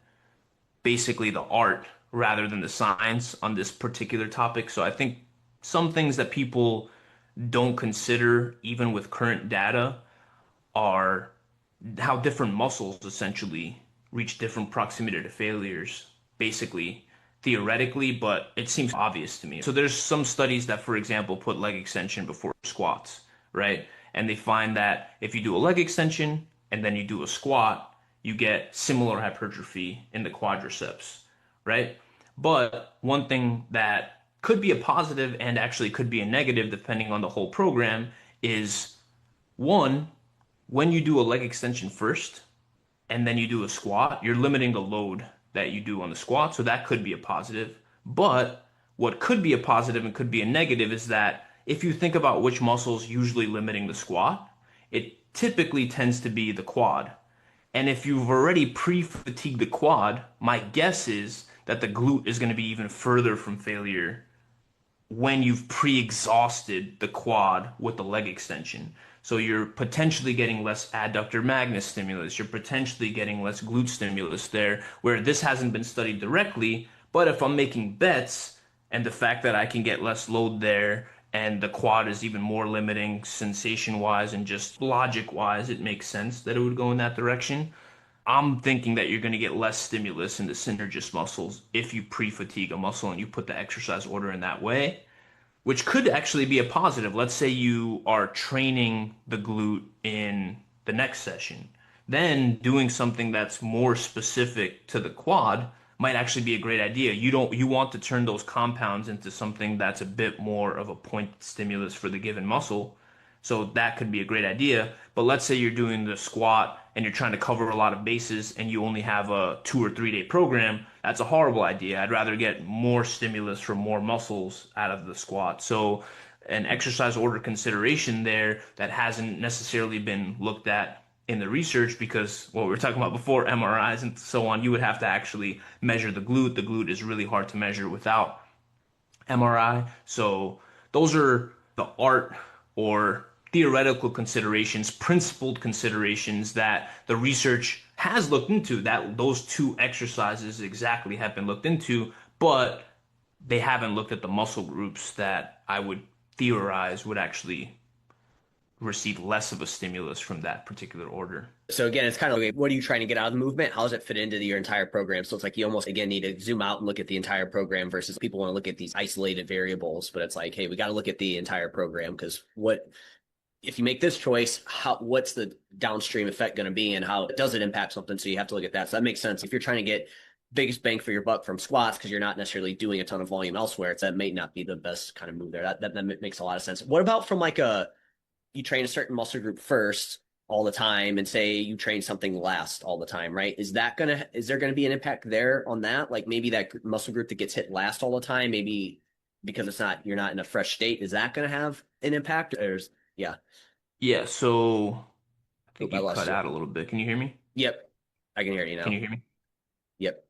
basically the art rather than the science on this particular topic. So I think some things that people don't consider, even with current data, are how different muscles essentially reach different proximity to failures, basically theoretically, but it seems obvious to me. So there's some studies that, for example, put leg extension before squats, right? And they find that if you do a leg extension and then you do a squat, you get similar hypertrophy in the quadriceps, right? But one thing that could be a positive and actually could be a negative depending on the whole program is one, when you do a leg extension first and then you do a squat, you're limiting the load that you do on the squat. So that could be a positive. But what could be a positive and could be a negative is that if you think about which muscles usually limiting the squat, it typically tends to be the quad. And if you've already pre-fatigued the quad, my guess is that the glute is going to be even further from failure when you've pre-exhausted the quad with the leg extension. So you're potentially getting less adductor magnus stimulus. You're potentially getting less glute stimulus there, where this hasn't been studied directly. But if I'm making bets and the fact that I can get less load there and the quad is even more limiting sensation wise and just logic wise, it makes sense that it would go in that direction. I'm thinking that you're going to get less stimulus in the synergist muscles if you pre-fatigue a muscle and you put the exercise order in that way, which could actually be a positive. Let's say you are training the glute in the next session. Then doing something that's more specific to the quad might actually be a great idea. You want to turn those compounds into something that's a bit more of a point stimulus for the given muscle. So that could be a great idea. But let's say you're doing the squat and you're trying to cover a lot of bases and you only have a 2 or 3 day program. That's a horrible idea. I'd rather get more stimulus from more muscles out of the squat. So an exercise order consideration there that hasn't necessarily been looked at in the research because what we were talking about before, MRIs and so on, you would have to actually measure the glute. The glute is really hard to measure without MRI. So those are the art or theoretical considerations, principled considerations that the research has looked into, that those two exercises exactly have been looked into, but they haven't looked at the muscle groups that I would theorize would actually receive less of a stimulus from that particular order. So again, it's kind of like, what are you trying to get out of the movement? How does it fit into your entire program? So it's like you almost, again, need to zoom out and look at the entire program versus people want to look at these isolated variables. But it's like, hey, we got to look at the entire program because if you make this choice, what's the downstream effect going to be and how does it impact something? So you have to look at that. So that makes sense. If you're trying to get biggest bang for your buck from squats because you're not necessarily doing a ton of volume elsewhere, that may not be the best kind of move there. That makes a lot of sense. What about from like you train a certain muscle group first all the time and say you train something last all the time, right? Is there going to be an impact there on that? Like maybe that muscle group that gets hit last all the time, maybe because you're not in a fresh state, is that going to have an impact? Yeah. Yeah, so I think Oop, I you lost cut you. out a little bit. Can you hear me? Yep. I can hear you Can now. you hear me? Yep.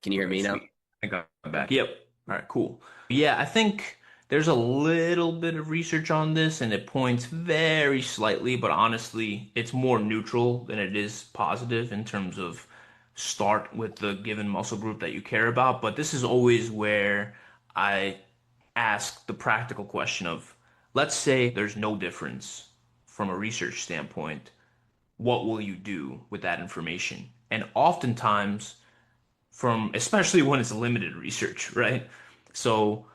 Can you hear Okay, me now? sweet. I got back. Yep. All right, cool. Yeah, I think there's a little bit of research on this and it points very slightly, but honestly, it's more neutral than it is positive in terms of start with the given muscle group that you care about. But this is always where I ask the practical question of let's say there's no difference from a research standpoint. What will you do with that information? And oftentimes, especially when it's limited research, right? So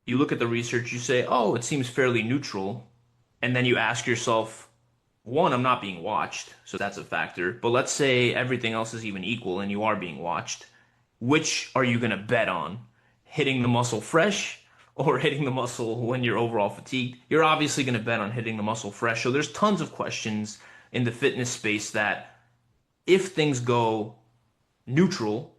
you look at the research, you say, oh, it seems fairly neutral. And then you ask yourself, one, I'm not being watched, so that's a factor. But let's say everything else is even equal and you are being watched. Which are you going to bet on? Hitting the muscle fresh or hitting the muscle when you're overall fatigued? You're obviously going to bet on hitting the muscle fresh. So there's tons of questions in the fitness space that if things go neutral,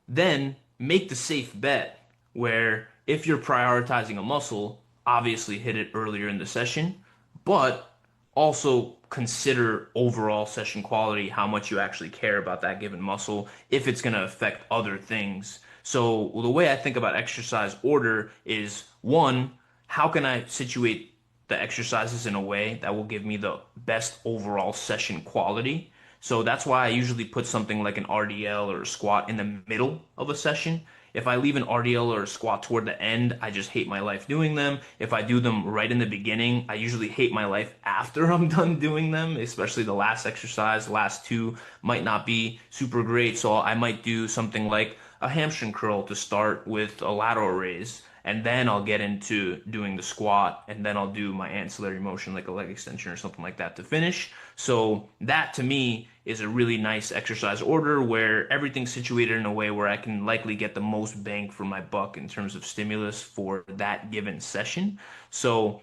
then make the safe bet where if you're prioritizing a muscle, obviously hit it earlier in the session, but also consider overall session quality, how much you actually care about that given muscle, if it's going to affect other things. So the way I think about exercise order is one, how can I situate the exercises in a way that will give me the best overall session quality? So that's why I usually put something like an RDL or a squat in the middle of a session. If I leave an RDL or a squat toward the end, I just hate my life doing them. If I do them right in the beginning, I usually hate my life after I'm done doing them, especially the last exercise. The last two might not be super great. So I might do something like a hamstring curl to start with a lateral raise. And then I'll get into doing the squat, and then I'll do my ancillary motion like a leg extension or something like that to finish. So that to me is a really nice exercise order where everything's situated in a way where I can likely get the most bang for my buck in terms of stimulus for that given session. So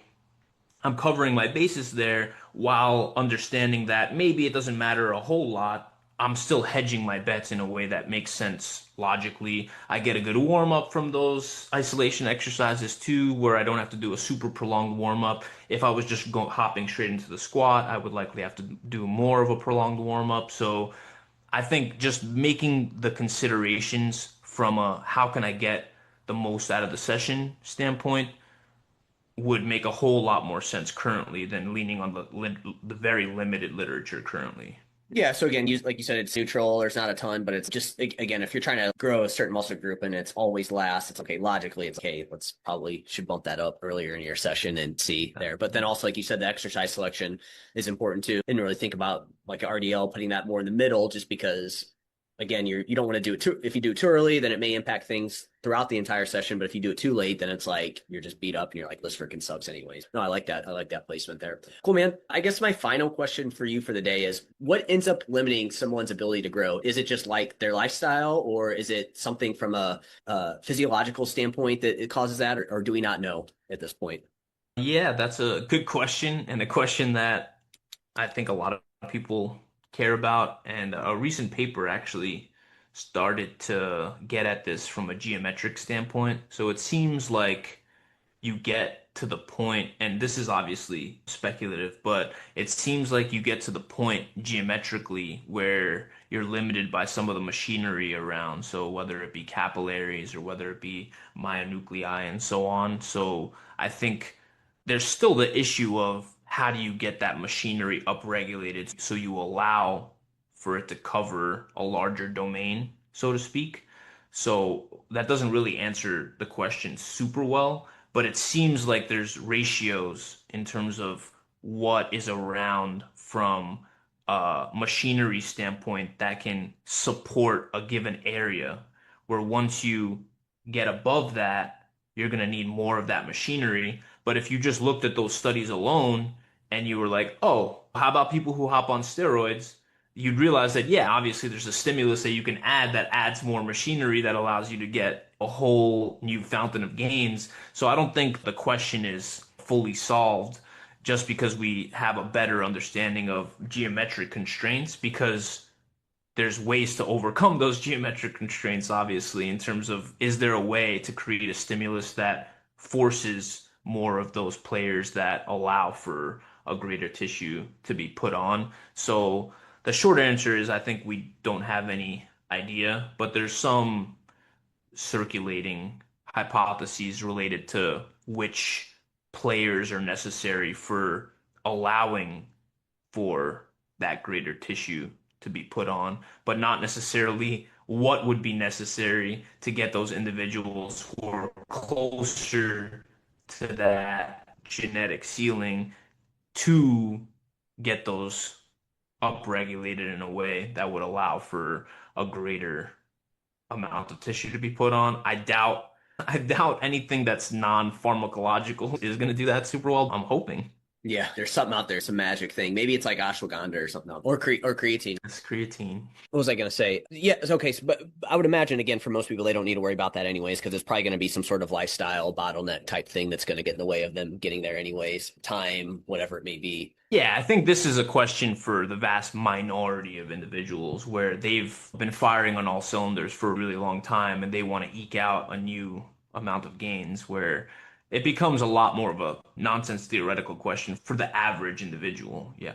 I'm covering my bases there while understanding that maybe it doesn't matter a whole lot. I'm still hedging my bets in a way that makes sense logically. I get a good warm up from those isolation exercises too, where I don't have to do a super prolonged warm up. If I was just hopping straight into the squat, I would likely have to do more of a prolonged warm up. So I think just making the considerations from a how can I get the most out of the session standpoint would make a whole lot more sense currently than leaning on the very limited literature currently. Yeah, so again, like you said, it's neutral. There's not a ton, but it's just again, if you're trying to grow a certain muscle group and it's always last, it's okay. Logically, it's okay. Let's probably should bump that up earlier in your session and see there. But then also, like you said, the exercise selection is important too. Didn't really think about like RDL putting that more in the middle, just because again, you don't want to do it too. If you do it too early, then it may impact things throughout the entire session. But if you do it too late, then it's like you're just beat up and you're like, let's freaking subs anyways. No, I like that. I like that placement there. Cool, man. I guess my final question for you for the day is what ends up limiting someone's ability to grow? Is it just like their lifestyle, or is it something from a physiological standpoint that it causes that, or do we not know at this point? Yeah, that's a good question, and a question that I think a lot of people care about. And a recent paper actually started to get at this from a geometric standpoint. So it seems like you get to the point, and this is obviously speculative, but it seems like you get to the point geometrically where you're limited by some of the machinery around. So whether it be capillaries or whether it be myonuclei and so on. So I think there's still the issue of how do you get that machinery upregulated so you allow for it to cover a larger domain, so to speak. So that doesn't really answer the question super well, but it seems like there's ratios in terms of what is around from a machinery standpoint that can support a given area, where once you get above that, you're going to need more of that machinery. But if you just looked at those studies alone and you were like, oh, how about people who hop on steroids? You'd realize that, yeah, obviously there's a stimulus that you can add that adds more machinery that allows you to get a whole new fountain of gains. So I don't think the question is fully solved just because we have a better understanding of geometric constraints, because there's ways to overcome those geometric constraints, obviously, in terms of is there a way to create a stimulus that forces more of those players that allow for a greater tissue to be put on. So the short answer is I think we don't have any idea, but there's some circulating hypotheses related to which players are necessary for allowing for that greater tissue to be put on, but not necessarily what would be necessary to get those individuals who are closer to that genetic ceiling to get those upregulated in a way that would allow for a greater amount of tissue to be put on. I doubt anything that's non-pharmacological is going to do that super well. I'm hoping. Yeah, there's something out there, some magic thing. Maybe it's like ashwagandha or something else, or creatine. It's creatine. What was I going to say? Yeah, it's okay. But I would imagine, again, for most people, they don't need to worry about that anyways, because it's probably going to be some sort of lifestyle bottleneck type thing that's going to get in the way of them getting there anyways. Time, whatever it may be. Yeah, I think this is a question for the vast minority of individuals where they've been firing on all cylinders for a really long time and they want to eke out a new amount of gains where it becomes a lot more of a nonsense theoretical question for the average individual. Yeah.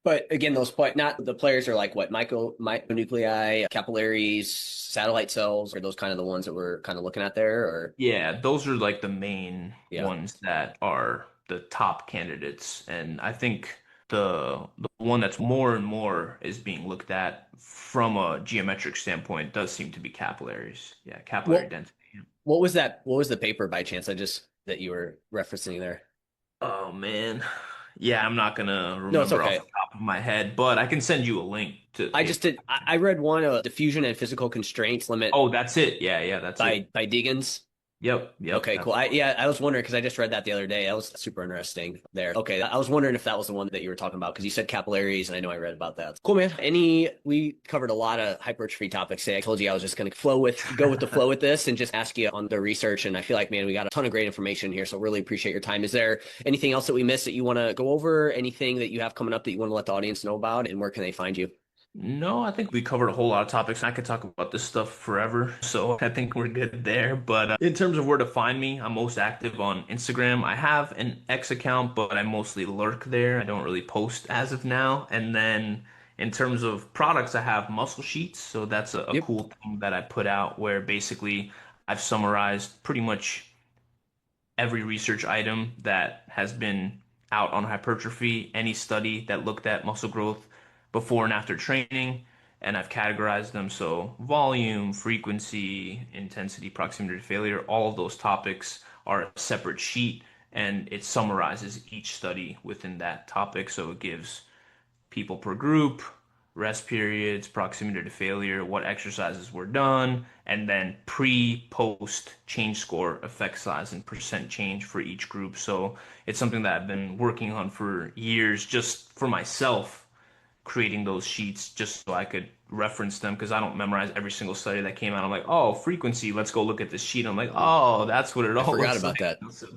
But again, not the players are like what, micronuclei, capillaries, satellite cells, are those kind of the ones that we're kind of looking at there, or Yeah, those are like the main yeah. ones that are the top candidates. And I think the one that's more and more is being looked at from a geometric standpoint does seem to be capillaries. Yeah, capillary What density. what was that? What was the paper by chance? I just that you were referencing there. Oh man. Yeah, I'm not gonna No, it's remember off okay. the top of my head, but I can send you a link to the I just paper. did. I read one, diffusion and physical constraints limit Oh, that's it. Yeah, yeah, that's it. by Deegan's. Yep, yep, Okay, that's cool. the one. I was wondering because I just read that the other day. That was super interesting there. Okay, I was wondering if that was the one that you were talking about because you said capillaries, and I know I read about that. Cool, man. We covered a lot of hypertrophy topics today. I told you I was just going to go with the flow with this and just ask you on the research. And I feel like, man, we got a ton of great information here. So really appreciate your time. Is there anything else that we missed that you want to go over? Anything that you have coming up that you want to let the audience know about? And where can they find you? No, I think we covered a whole lot of topics. I could talk about this stuff forever, so I think we're good there. But in terms of where to find me, I'm most active on Instagram. I have an X account, but I mostly lurk there. I don't really post as of now. And then in terms of products, I have muscle sheets. So that's a Yep. cool thing that I put out where basically I've summarized pretty much every research item that has been out on hypertrophy, any study that looked at muscle growth before and after training, and I've categorized them. So volume, frequency, intensity, proximity to failure, all of those topics are a separate sheet and it summarizes each study within that topic. So it gives people per group, rest periods, proximity to failure, what exercises were done, and then pre-post change score, effect size, and percent change for each group. So it's something that I've been working on for years just for myself, creating those sheets just so I could reference them because I don't memorize every single study that came out. I'm like, oh, frequency, let's go look at this sheet. I'm like, oh, that's what it I all forgot looks like. about that. So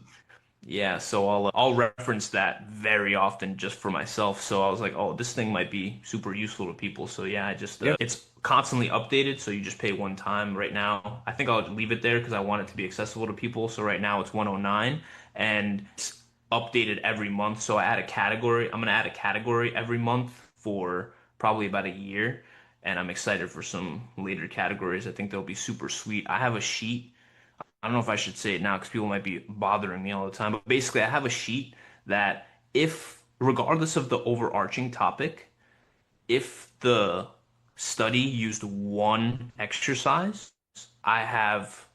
yeah, so I'll reference that very often just for myself. So I was like, oh, this thing might be super useful to people. So yeah, I just Yep. it's constantly updated, so you just pay one time right now. I think I'll leave it there because I want it to be accessible to people. So right now it's 109 and it's updated every month. So I add a category. I'm gonna add a category every month for probably about a year. And I'm excited for some later categories. I think they'll be super sweet. I have a sheet. I don't know if I should say it now because people might be bothering me all the time. But basically, I have a sheet that if, regardless of the overarching topic, if the study used one exercise, I have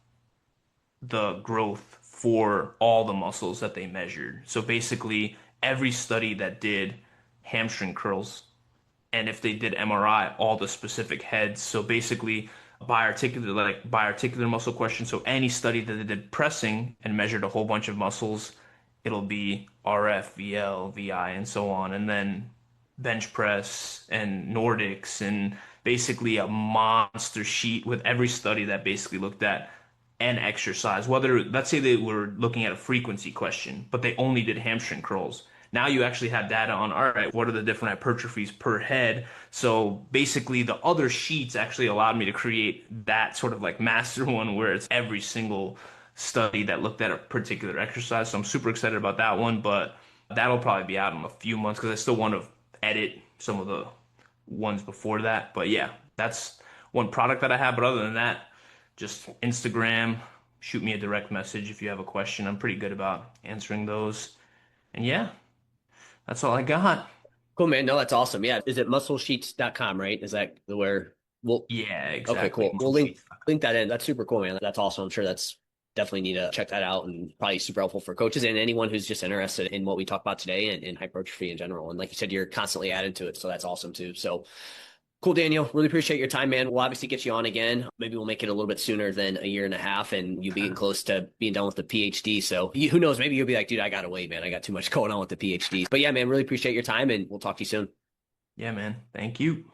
the growth for all the muscles that they measured. So basically, every study that did hamstring curls and if they did MRI, all the specific heads. So basically, biarticular muscle question. So any study that they did pressing and measured a whole bunch of muscles, it'll be RF, VL, VI, and so on. And then bench press and Nordics and basically a monster sheet with every study that basically looked at an exercise. Whether, let's say they were looking at a frequency question, but they only did hamstring curls. Now you actually have data on, all right, what are the different hypertrophies per head? So basically, the other sheets actually allowed me to create that sort of like master one where it's every single study that looked at a particular exercise. So I'm super excited about that one, but that'll probably be out in a few months because I still want to edit some of the ones before that. But yeah, that's one product that I have. But other than that, just Instagram, shoot me a direct message if you have a question. I'm pretty good about answering those. And yeah, that's all I got. Cool, man. No, that's awesome. Yeah. Is it musclesheets.com, right? Is that where we'll Yeah, okay, exactly. cool. We'll Muscle link Sheets. link that in. That's super cool, man. That's awesome. I'm sure that's definitely need to check that out, and probably super helpful for coaches and anyone who's just interested in what we talked about today and hypertrophy in general. And like you said, you're constantly adding to it. So that's awesome too. So cool, Daniel. Really appreciate your time, man. We'll obviously get you on again. Maybe we'll make it a little bit sooner than a year and a half, and you'll be getting close to being done with the PhD. So who knows? Maybe you'll be like, dude, I gotta wait, man. I got too much going on with the PhD. But yeah, man, really appreciate your time, and we'll talk to you soon. Yeah, man. Thank you.